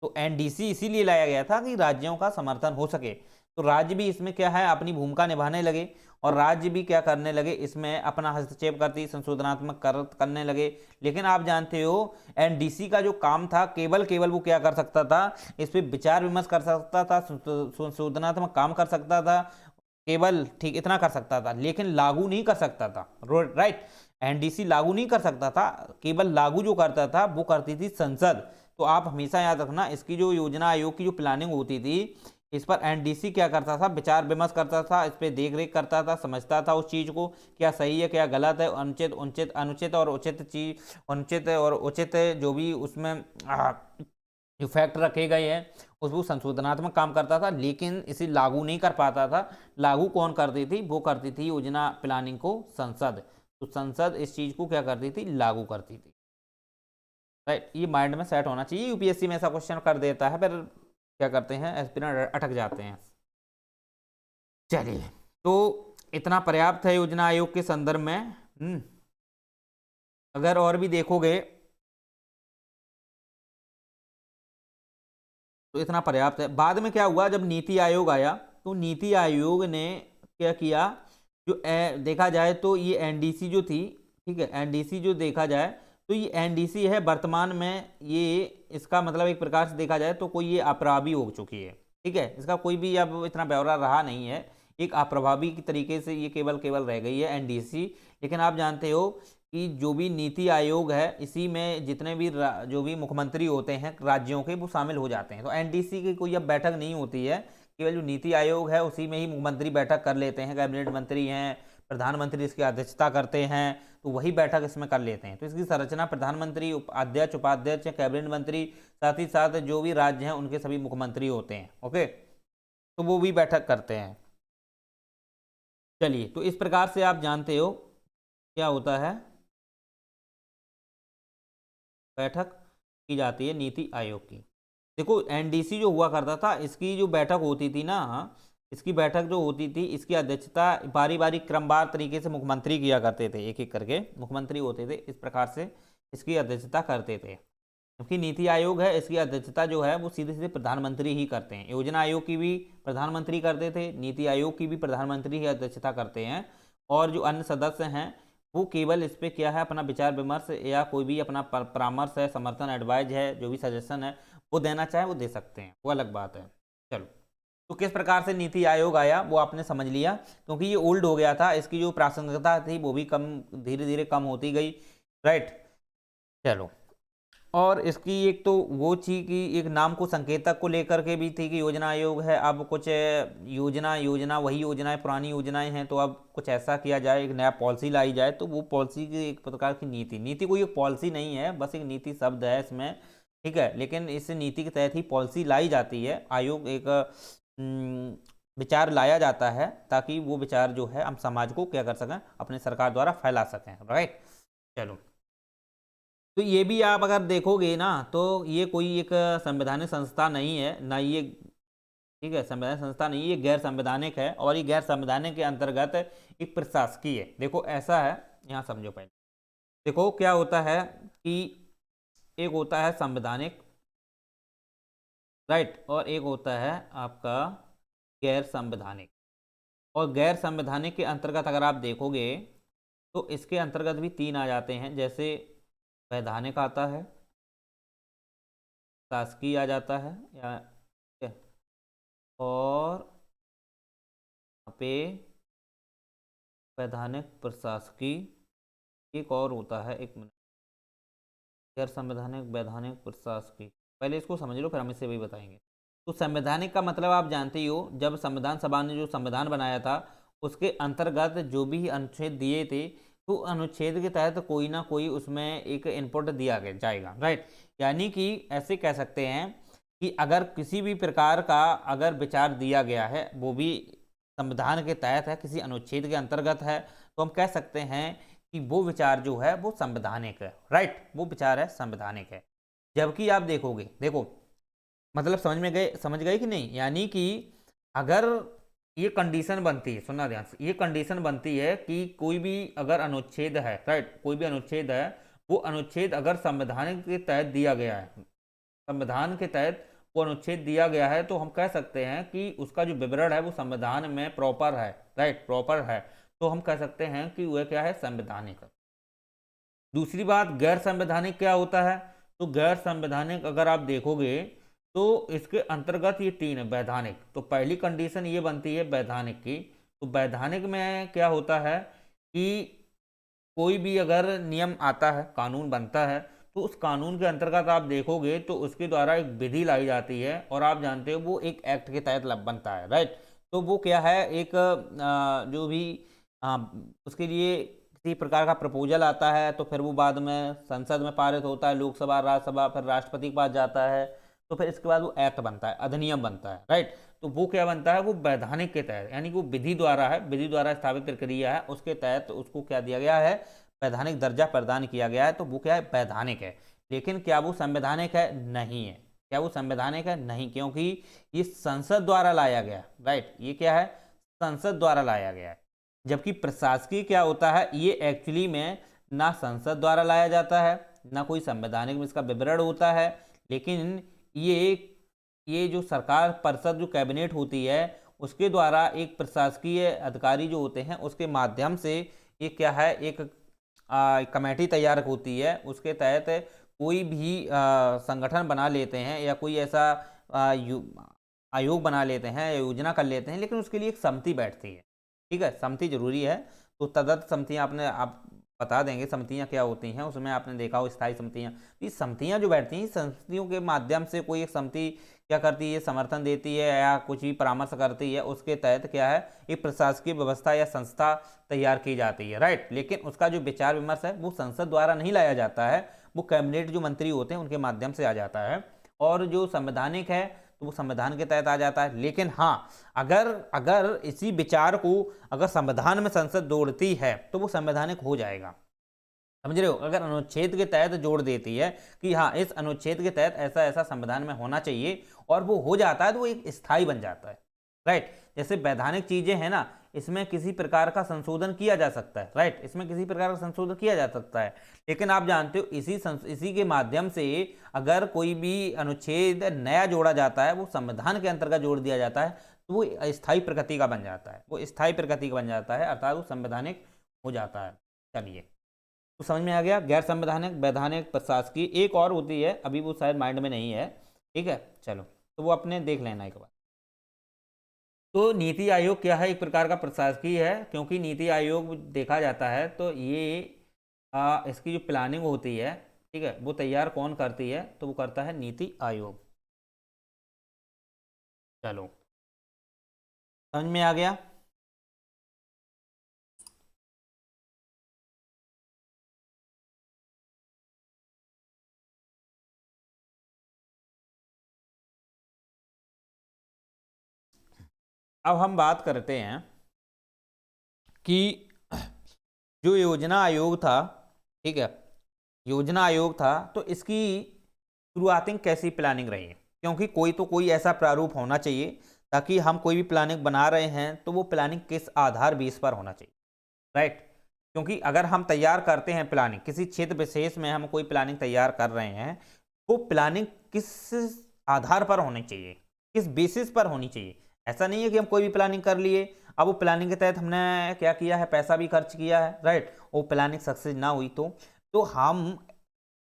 तो NDC इसीलिए लाया गया था कि राज्यों का समर्थन हो सके। तो राज्य भी इसमें क्या है, अपनी भूमिका निभाने लगे, और राज्य भी क्या करने लगे, इसमें अपना हस्तक्षेप करती, संशोधनात्मक करने लगे। लेकिन आप जानते हो NDC का जो काम था, केवल वो क्या कर सकता था, इस पर विचार विमर्श कर सकता था, संशोधनात्मक काम कर सकता था, केवल ठीक इतना कर सकता था, लेकिन लागू नहीं कर सकता था, राइट। NDC लागू नहीं कर सकता था, केवल लागू जो करता था वो करती थी संसद। तो आप हमेशा याद रखना, इसकी जो योजना आयोग की जो प्लानिंग होती थी, इस पर NDC क्या करता था, विचार विमर्श करता था, इस पर देख रेख करता था, समझता था उस चीज़ को क्या सही है क्या गलत है, अनुचित उचित अनुचित और उचित चीज, अनुचित और उचित जो भी उसमें जो फैक्ट रखे गए हैं उसको संशोधनात्मक काम करता था, लेकिन इसे लागू नहीं कर पाता था। लागू कौन करती थी, वो करती थी योजना प्लानिंग को संसद। तो संसद इस चीज़ को क्या करती थी, लागू करती थी, राइट। ये माइंड में सेट होना चाहिए, UPSC में ऐसा क्वेश्चन कर देता है, फिर क्या करते हैं एस्पिरेंट अटक जाते हैं। चलिए, तो इतना पर्याप्त है योजना आयोग के संदर्भ में। अगर और भी देखोगे तो इतना पर्याप्त है। बाद में क्या हुआ, जब नीति आयोग आया तो नीति आयोग ने क्या किया, जो देखा जाए तो ये एनडीसी जो थी, ठीक है, एनडीसी जो देखा जाए तो ये एनडीसी है वर्तमान में, ये इसका मतलब एक प्रकार से देखा जाए तो कोई ये अप्रभावी हो चुकी है, ठीक है, इसका कोई भी अब इतना ब्यौरा रहा नहीं है, एक अप्रभावी की तरीके से ये केवल रह गई है एनडीसी। लेकिन आप जानते हो कि जो भी नीति आयोग है इसी में जितने भी जो भी मुख्यमंत्री होते हैं राज्यों के वो शामिल हो जाते हैं। तो एनडीसी की कोई अब बैठक नहीं होती है, केवल जो नीति आयोग है उसी में ही मुख्यमंत्री बैठक कर लेते हैं, कैबिनेट मंत्री हैं, प्रधानमंत्री इसकी अध्यक्षता करते हैं, तो वही बैठक इसमें कर लेते हैं। तो इसकी संरचना प्रधानमंत्री, अध्यक्ष, उपाध्यक्ष, कैबिनेट मंत्री, साथ ही साथ जो भी राज्य हैं उनके सभी मुख्यमंत्री होते हैं। ओके, तो वो भी बैठक करते हैं। चलिए, तो इस प्रकार से आप जानते हो क्या होता है, बैठक की जाती है नीति आयोग की। देखो एनडीसी जो हुआ करता था इसकी जो बैठक होती थी ना, इसकी बैठक जो होती थी इसकी अध्यक्षता बारी बारी क्रमवार तरीके से मुख्यमंत्री किया करते थे, एक एक करके मुख्यमंत्री होते थे, इस प्रकार से इसकी अध्यक्षता करते थे। क्योंकि नीति आयोग है इसकी अध्यक्षता जो है वो सीधे सीधे प्रधानमंत्री ही करते हैं। योजना आयोग की भी प्रधानमंत्री करते थे, नीति आयोग की भी प्रधानमंत्री ही अध्यक्षता करते हैं, और जो अन्य सदस्य हैं वो केवल इस पर क्या है अपना विचार विमर्श या कोई भी अपना परामर्श है, समर्थन, एडवाइज है, जो भी सजेशन है वो देना चाहे वो दे सकते हैं, वो अलग बात है। चलो, तो किस प्रकार से नीति आयोग आया वो आपने समझ लिया, क्योंकि ये ओल्ड हो गया था, इसकी जो प्रासंगिकता थी वो भी कम, धीरे धीरे कम होती गई, राइट। चलो, और इसकी एक तो वो थी कि एक नाम को संकेतक को लेकर के भी थी कि योजना आयोग है, अब कुछ योजना वही योजनाएं पुरानी योजनाएं हैं, तो अब कुछ ऐसा किया जाए, एक नया पॉलिसी लाई जाए, तो वो पॉलिसी की एक प्रकार की नीति कोई एक पॉलिसी नहीं है, बस एक नीति शब्द है इसमें, ठीक है, लेकिन इस नीति के तहत ही पॉलिसी लाई जाती है। आयोग एक विचार लाया जाता है ताकि वो विचार जो है हम समाज को क्या कर सकें, अपने सरकार द्वारा फैला सकें, राइट। चलो, तो ये भी आप अगर देखोगे ना तो ये कोई एक संवैधानिक संस्था नहीं है ना, ये ठीक है, संवैधानिक संस्था नहीं, ये गैर संवैधानिक है, और ये गैर संवैधानिक के अंतर्गत एक प्रशासकीय है। देखो ऐसा है, यहाँ समझो पहले, देखो क्या होता है कि एक होता है संवैधानिक, राइट, और एक होता है आपका गैर संवैधानिक। और गैर संवैधानिक के अंतर्गत अगर आप देखोगे तो इसके अंतर्गत भी तीन आ जाते हैं, जैसे वैधानिक आता है, शासकीय आ जाता है, या और यहाँ पे वैधानिक, प्रशासकीय, एक और होता है, एक मिनट, गैर संवैधानिक, वैधानिक, प्रशासकीय, पहले इसको समझ लो फिर हम इसे भी बताएंगे। तो संवैधानिक का मतलब आप जानते ही हो, जब संविधान सभा ने जो संविधान बनाया था उसके अंतर्गत जो भी अनुच्छेद दिए थे, तो अनुच्छेद के तहत कोई ना कोई उसमें एक इनपुट दिया जाएगा, राइट। यानी कि ऐसे कह सकते हैं कि अगर किसी भी प्रकार का अगर विचार दिया गया है वो भी संविधान के तहत है, किसी अनुच्छेद के अंतर्गत है, तो हम कह सकते हैं कि वो विचार जो है वो संवैधानिक है, राइट, वो विचार है संवैधानिक है। जबकि आप देखोगे, देखो मतलब समझ गए कि नहीं, यानी कि अगर ये कंडीशन बनती है, सुनना ध्यान से, ये कंडीशन बनती है कि कोई भी अगर अनुच्छेद है, राइट, कोई भी अनुच्छेद है, वो अनुच्छेद अगर संविधान के तहत दिया गया है, संविधान के तहत वो अनुच्छेद दिया गया है, तो हम कह सकते हैं कि उसका जो विवरण है वो संविधान में प्रॉपर है, राइट, प्रॉपर है, तो हम कह सकते हैं कि वह क्या है, संवैधानिक है। दूसरी बात, गैर संवैधानिक क्या होता है, तो गैर संवैधानिक अगर आप देखोगे तो इसके अंतर्गत ये तीन है, वैधानिक, तो पहली कंडीशन ये बनती है वैधानिक की। तो वैधानिक में क्या होता है कि कोई भी अगर नियम आता है, कानून बनता है, तो उस कानून के अंतर्गत आप देखोगे तो उसके द्वारा एक विधि लाई जाती है, और आप जानते हो वो एक एक्ट के तहत बनता है, राइट। तो वो क्या है, एक जो भी उसके लिए किसी प्रकार का प्रपोजल आता है, तो फिर वो बाद में संसद में पारित होता है, लोकसभा, राज्यसभा, फिर राष्ट्रपति के पास जाता है, तो फिर इसके बाद वो एक्ट बनता है, अधिनियम बनता है, राइट। तो वो क्या बनता है, वो वैधानिक के तहत, यानी कि वो विधि द्वारा है, विधि द्वारा स्थापित प्रक्रिया है, उसके तहत उसको क्या दिया गया है, वैधानिक दर्जा प्रदान किया गया है, तो वो क्या है, वैधानिक है। लेकिन क्या वो संवैधानिक है, नहीं है। क्या वो संवैधानिक है, नहीं, क्योंकि ये संसद द्वारा लाया गया, राइट, ये क्या है, संसद द्वारा लाया गया है। जबकि प्रशासकीय क्या होता है, ये एक्चुअली में ना संसद द्वारा लाया जाता है, ना कोई संवैधानिक में इसका विवरण होता है, लेकिन ये जो सरकार परिषद जो कैबिनेट होती है उसके द्वारा एक प्रशासकीय अधिकारी जो होते हैं उसके माध्यम से ये क्या है, एक कमेटी तैयार होती है, उसके तहत कोई भी संगठन बना लेते हैं या कोई ऐसा आयोग बना लेते हैं, योजना कर लेते हैं, लेकिन उसके लिए एक समिति बैठती है। ठीक है, समिति जरूरी है। तो तदर्थ समितियाँ आप बता देंगे समितियाँ क्या होती हैं, उसमें आपने देखा हो स्थायी समितियाँ। ये समितियाँ जो बैठती हैं, समितियों के माध्यम से कोई एक समिति क्या करती है, समर्थन देती है या कुछ भी परामर्श करती है, उसके तहत क्या है, एक प्रशासकीय व्यवस्था या संस्था तैयार की जाती है। राइट, लेकिन उसका जो विचार विमर्श है वो संसद द्वारा नहीं लाया जाता है, वो कैबिनेट जो मंत्री होते हैं उनके माध्यम से आ जाता है, और जो संवैधानिक है तो वो संविधान के तहत आ जाता है। लेकिन हाँ, अगर इसी विचार को अगर संविधान में संसद जोड़ती है तो वो संवैधानिक हो जाएगा। समझ रहे हो, अगर अनुच्छेद के तहत जोड़ देती है कि हाँ इस अनुच्छेद के तहत ऐसा ऐसा संविधान में होना चाहिए और वो हो जाता है, तो वो एक स्थायी बन जाता है। राइट, जैसे वैधानिक चीजें हैं ना, इसमें किसी प्रकार का संशोधन किया जा सकता है। राइट, इसमें किसी प्रकार का संशोधन किया जा सकता है, लेकिन आप जानते हो इसी के माध्यम से अगर कोई भी अनुच्छेद नया जोड़ा जाता है, वो संविधान के अंतर्गत जोड़ दिया जाता है, तो वो स्थायी प्रकृति का बन जाता है, वो स्थायी प्रकृति का बन जाता है, अर्थात वो संवैधानिक हो जाता है। चलिए, तो समझ में आ गया गैर संवैधानिक, वैधानिक, प्रशासकीय। एक और होती है, अभी वो शायद माइंड में नहीं है। ठीक है, चलो तो वो अपने देख लेना एक बार। तो नीति आयोग क्या है, एक प्रकार का प्रशासकीय है, क्योंकि नीति आयोग देखा जाता है तो ये इसकी जो प्लानिंग होती है, ठीक है, वो तैयार कौन करती है, तो वो करता है नीति आयोग। चलो, समझ में आ गया। अब हम बात करते हैं कि जो योजना आयोग था, ठीक है, योजना आयोग था, तो इसकी शुरुआती कैसी प्लानिंग रही है, क्योंकि कोई ऐसा प्रारूप होना चाहिए ताकि हम कोई भी प्लानिंग बना रहे हैं तो वो प्लानिंग किस आधार बेस पर होना चाहिए। राइट, क्योंकि अगर हम तैयार करते हैं प्लानिंग, किसी क्षेत्र विशेष में हम कोई प्लानिंग तैयार कर रहे हैं, वो प्लानिंग किस आधार पर होनी चाहिए, किस बेसिस पर होनी चाहिए। ऐसा नहीं है कि हम कोई भी प्लानिंग कर लिए, अब वो प्लानिंग के तहत हमने क्या किया है, पैसा भी खर्च किया है, राइट, वो प्लानिंग सक्सेस ना हुई तो हम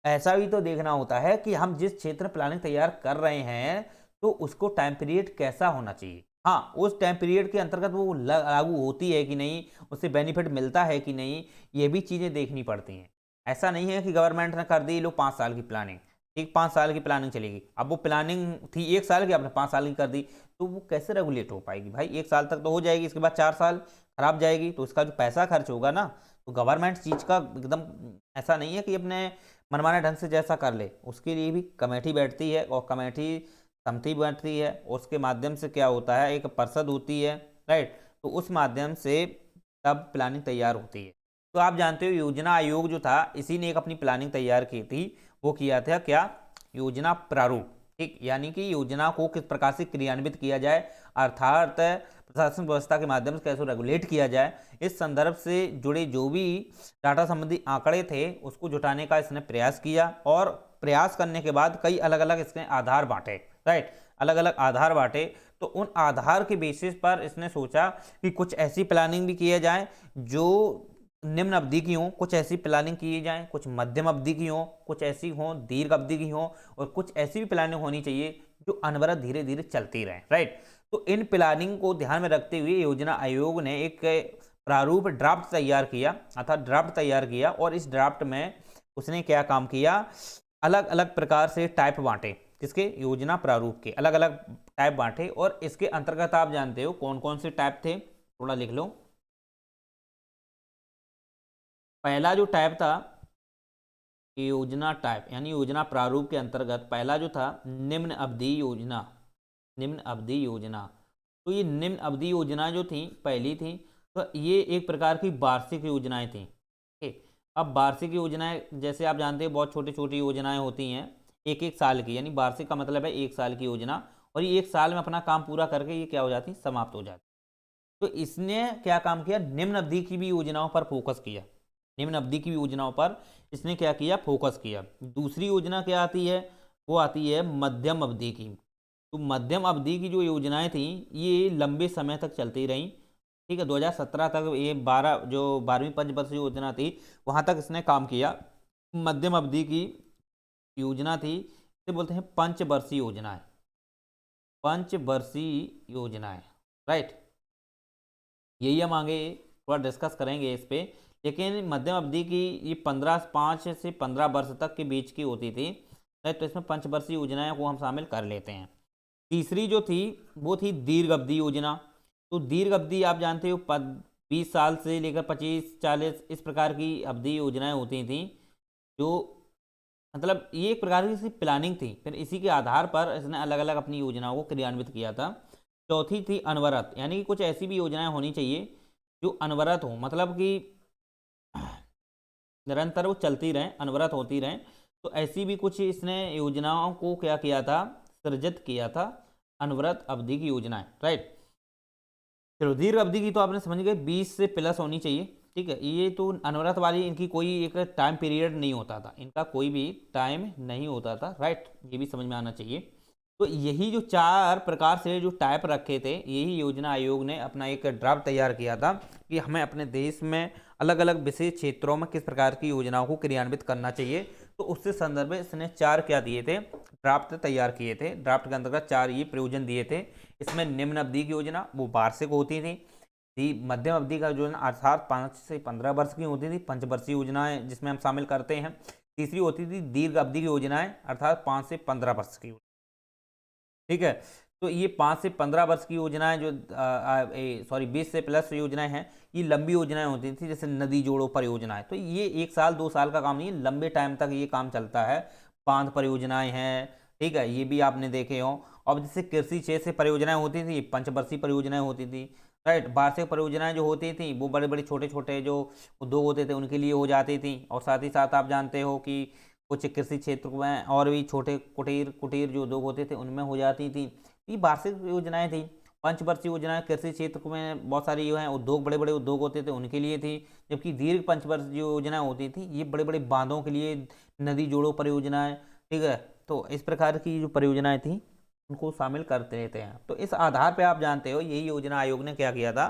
ऐसा भी तो देखना होता है कि हम जिस क्षेत्र प्लानिंग तैयार कर रहे हैं तो उसको टाइम पीरियड कैसा होना चाहिए। हाँ, उस टाइम पीरियड के अंतर्गत वो लागू होती है कि नहीं, उससे बेनिफिट मिलता है कि नहीं, ये भी चीज़ें देखनी पड़ती हैं। ऐसा नहीं है कि गवर्नमेंट ने कर दी लो 5 साल की प्लानिंग, ठीक, 5 साल की प्लानिंग चलेगी, अब वो प्लानिंग थी 1 साल की, आपने 5 साल की कर दी, तो वो कैसे रेगुलेट हो पाएगी भाई। 1 साल तक तो हो जाएगी, इसके बाद 4 साल खराब जाएगी, तो इसका जो पैसा खर्च होगा ना, तो गवर्नमेंट चीज़ का एकदम ऐसा नहीं है कि अपने मनमाने ढंग से जैसा कर ले, उसके लिए भी कमेटी बैठती है, और कमेटी समिति बैठती है, उसके माध्यम से क्या होता है, एक परिषद होती है। राइट, तो उस माध्यम से तब प्लानिंग तैयार होती है। तो आप जानते हो योजना आयोग जो था, इसी ने एक अपनी प्लानिंग तैयार की थी, वो किया था क्या, योजना प्रारूप। ठीक, यानी कि योजना को किस प्रकार से क्रियान्वित किया जाए, अर्थात प्रशासन व्यवस्था के माध्यम से कैसे रेगुलेट किया जाए, इस संदर्भ से जुड़े जो भी डाटा संबंधी आंकड़े थे उसको जुटाने का इसने प्रयास किया, और प्रयास करने के बाद कई अलग अलग इसने आधार बांटे। राइट, अलग अलग आधार बांटे, तो उन आधार के बेसिस पर इसने सोचा कि कुछ ऐसी प्लानिंग भी किया जाए जो निम्न अवधि की हो, कुछ ऐसी प्लानिंग की जाए कुछ मध्यम अवधि की हो, कुछ ऐसी हो दीर्घ अवधि की हो, और कुछ ऐसी भी प्लानिंग होनी चाहिए जो अनवरत धीरे धीरे चलती रहे। राइट, तो इन प्लानिंग को ध्यान में रखते हुए योजना आयोग ने एक प्रारूप ड्राफ्ट तैयार किया, अर्थात ड्राफ्ट तैयार किया, और इस ड्राफ्ट में उसने क्या काम किया, अलग अलग प्रकार से टाइप बांटे, किसके, योजना प्रारूप के अलग अलग टाइप बांटे, और इसके अंतर्गत आप जानते हो कौन कौन से टाइप थे, थोड़ा लिख लो। पहला जो टाइप था योजना टाइप, यानी योजना प्रारूप के अंतर्गत पहला जो था निम्न अवधि योजना, निम्न अवधि योजना। तो ये निम्न अवधि योजना जो थी पहली थी, तो ये एक प्रकार की वार्षिक योजनाएं थी। ठीक, अब वार्षिक योजनाएं जैसे आप जानते हैं बहुत छोटी छोटी योजनाएं होती हैं, एक एक साल की, यानी वार्षिक का मतलब है 1 साल की योजना, और ये 1 साल में अपना काम पूरा करके ये क्या हो जाती, समाप्त हो जाती। तो इसने क्या काम किया, निम्न अवधि की भी योजनाओं पर फोकस किया, निम्न अवधि की भी योजनाओं पर इसने क्या किया, फोकस किया। दूसरी योजना क्या आती है, वो आती है मध्यम अवधि की। तो मध्यम अवधि की जो योजनाएं थी ये लंबे समय तक चलती रहीं, ठीक है। 2017 तक ये 12 जो 12वीं पंचवर्षीय योजना थी वहां तक इसने काम किया। मध्यम अवधि की योजना थी, इसे बोलते हैं पंचवर्षीय योजनाएं, पंचवर्षीय योजनाएं, राइट। यही हम आगे थोड़ा डिस्कस करेंगे इस पे। लेकिन मध्यम अवधि की ये 5 से 15 वर्ष तक के बीच की होती थी, राइट। तो इसमें पंचवर्षीय योजनाएं को हम शामिल कर लेते हैं। तीसरी जो थी वो थी दीर्घ अवधि योजना। तो दीर्घ अवधि आप जानते हो 20 साल से लेकर 25-40 इस प्रकार की अवधि योजनाएं होती थी, जो मतलब ये एक प्रकार की इसकी प्लानिंग थी। फिर इसी के आधार पर इसने अलग अलग अपनी योजनाओं को क्रियान्वित किया था। चौथी थी अनवरत, यानी कि कुछ ऐसी भी योजनाएं होनी चाहिए जो अनवरत हो, मतलब कि निरंतर वो चलती रहें, अनवरत होती रहें। तो ऐसी भी कुछ इसने योजनाओं को क्या किया था, सृजित किया था, अनवरत अवधि की योजनाएं, राइट। चलो दीर्घ अवधि की तो आपने समझ गए 20 से प्लस होनी चाहिए, ठीक है। ये तो अनवरत वाली इनकी कोई एक टाइम पीरियड नहीं होता था, इनका कोई भी टाइम नहीं होता था, राइट। ये भी समझ में आना चाहिए। तो यही जो 4 प्रकार से जो टाइप रखे थे, यही योजना आयोग ने अपना एक ड्राफ्ट तैयार किया था कि हमें अपने देश में अलग अलग विशेष क्षेत्रों में किस प्रकार की योजनाओं को क्रियान्वित करना चाहिए। तो उससे संदर्भ में इसने 4 क्या दिए थे, ड्राफ्ट तैयार किए थे। ड्राफ्ट के अंतर्गत 4 ये प्रयोजन दिए थे। इसमें निम्न अवधि की योजना वो वार्षिक होती थी, मध्यम अवधि का योजना अर्थात 5 से 15 वर्ष की होती थी, पंचवर्षीय योजनाएं जिसमें हम शामिल करते हैं। तीसरी होती थी दीर्घ अवधि की योजनाएं अर्थात 5 से 15 वर्ष की, ठीक है। तो ये 5 से 15 वर्ष की योजनाएं जो 20 से प्लस योजनाएं हैं, ये लंबी योजनाएं होती थी, जैसे नदी जोड़ो परियोजनाएं। तो ये 1 साल 2 साल का काम नहीं, लंबे टाइम तक ये काम चलता है। बांध परियोजनाएं हैं, ठीक है, ये भी आपने देखे हो। अब जैसे कृषि क्षेत्र से परियोजनाएं होती थी, पंचवर्षीय परियोजनाएं होती थी, राइट। वार्षिक परियोजनाएं जो होती थी वो बड़े बड़े छोटे छोटे जो उद्योग होते थे उनके लिए हो जाती थी। और साथ ही साथ आप जानते हो कि कुछ कृषि क्षेत्र में और भी छोटे कुटीर कुटीर जो उद्योग होते थे उनमें हो जाती थी। ये वार्षिक योजनाएं थी। पंचवर्षीय योजनाएं कृषि क्षेत्र में बहुत सारी जो है उद्योग, बड़े बड़े उद्योग होते थे उनके लिए थी। जबकि दीर्घ पंचवर्षीय योजनाएं होती थी ये बड़े बड़े बांधों के लिए, नदी जोड़ो परियोजनाएं, ठीक है। तो इस प्रकार की जो परियोजनाएं थी उनको शामिल करते रहते हैं। तो इस आधार पर आप जानते हो यही योजना आयोग ने क्या किया था,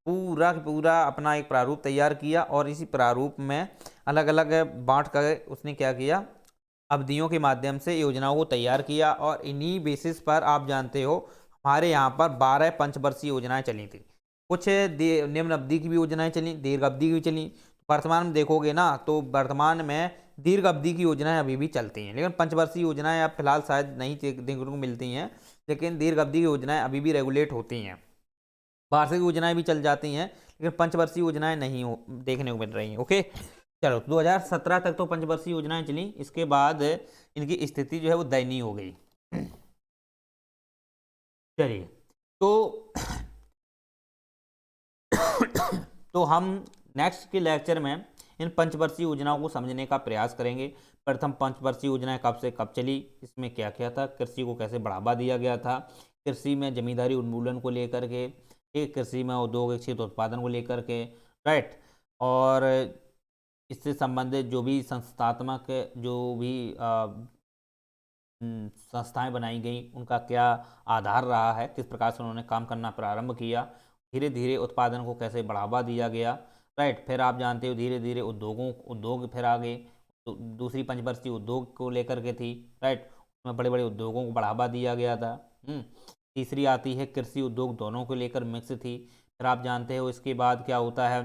पूरा पूरा अपना एक प्रारूप तैयार किया और इसी प्रारूप में अलग अलग बांट कर उसने क्या किया, अवधियों के माध्यम से योजनाओं को तैयार किया। और इन्हीं बेसिस पर आप जानते हो हमारे यहाँ पर 12 पंचवर्षीय योजनाएं चली थी। कुछ निम्न अवधि की भी योजनाएं चली, दीर्घ अवधि की भी चली। वर्तमान में देखोगे ना तो वर्तमान में दीर्घ अवधि की योजनाएं अभी भी चलती हैं, लेकिन पंचवर्षीय योजनाएं अब फिलहाल शायद नहीं देखने को मिलती हैं, लेकिन दीर्घ अवधि की योजनाएं अभी भी रेगुलेट होती हैं। वार्षिक योजनाएं भी चल जाती हैं, लेकिन पंचवर्षीय योजनाएं नहीं देखने को मिल रही हैं। ओके, चलो 2017 तक तो पंचवर्षीय योजनाएं चली, इसके बाद इनकी स्थिति जो है वो दयनीय हो गई। चलिए तो हम नेक्स्ट के लेक्चर में इन पंचवर्षीय योजनाओं को समझने का प्रयास करेंगे। प्रथम पंचवर्षीय योजनाएं कब से कब चली, इसमें क्या क्या था, कृषि को कैसे बढ़ावा दिया गया था, कृषि में जमींदारी उन्मूलन को लेकर के, ठीक, कृषि में औद्योगिक क्षेत्र उत्पादन को लेकर के, राइट। और इससे संबंधित जो भी संस्थात्मक जो भी संस्थाएं बनाई गई उनका क्या आधार रहा है, किस प्रकार से उन्होंने काम करना प्रारंभ किया, धीरे धीरे उत्पादन को कैसे बढ़ावा दिया गया, राइट। फिर आप जानते हो धीरे धीरे उद्योग फिर आ गए। तो दूसरी पंचवर्षीय उद्योग को लेकर के थी, राइट, उसमें बड़े बड़े उद्योगों को बढ़ावा दिया गया था। तीसरी आती है कृषि उद्योग, दोनों को लेकर मिक्स थी। फिर आप जानते हो इसके बाद क्या होता है,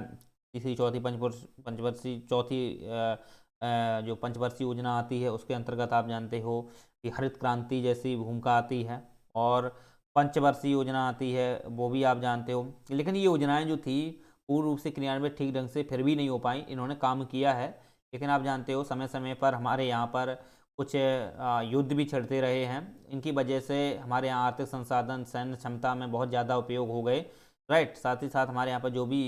तीसरी चौथी पंचवर्षीय चौथी जो पंचवर्षीय योजना आती है उसके अंतर्गत आप जानते हो कि हरित क्रांति जैसी भूमिका आती है, और पंचवर्षीय योजना आती है वो भी आप जानते हो। लेकिन ये योजनाएं जो थी पूर्ण रूप से क्रियान्वित ठीक ढंग से फिर भी नहीं हो पाई। इन्होंने काम किया है, लेकिन आप जानते हो समय समय पर हमारे यहाँ पर कुछ युद्ध भी छिड़ते रहे हैं। इनकी वजह से हमारे यहाँ आर्थिक संसाधन, सैन्य क्षमता में बहुत ज़्यादा उपयोग हो गए, राइट। साथ ही साथ हमारे यहाँ पर जो भी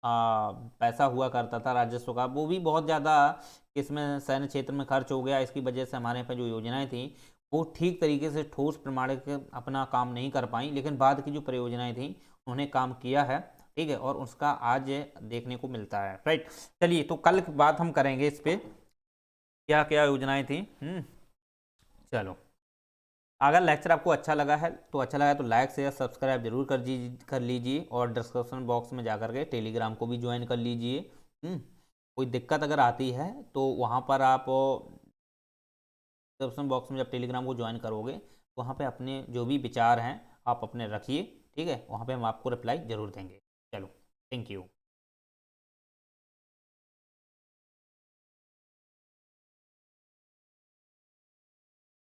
पैसा हुआ करता था राजस्व का, वो भी बहुत ज़्यादा इसमें सैन्य क्षेत्र में खर्च हो गया। इसकी वजह से हमारे यहाँ पर जो योजनाएं थी वो ठीक तरीके से ठोस प्रमाणिक अपना काम नहीं कर पाई। लेकिन बाद की जो परियोजनाएं थी उन्होंने काम किया है, ठीक है, और उसका आज देखने को मिलता है, राइट। चलिए, तो कल की बात हम करेंगे इस पे क्या क्या योजनाएं थी। चलो, अगर लेक्चर आपको अच्छा लगा है तो लाइक शेयर सब्सक्राइब जरूर कर लीजिए, और डिस्क्रिप्शन बॉक्स में जाकर के टेलीग्राम को भी ज्वाइन कर लीजिए। कोई दिक्कत अगर आती है तो वहाँ पर आप डिस्क्रिप्शन बॉक्स में जब टेलीग्राम को ज्वाइन करोगे, वहाँ पे अपने जो भी विचार हैं आप अपने रखिए, ठीक है, वहाँ पे हम आपको रिप्लाई जरूर देंगे। चलो, थैंक यू।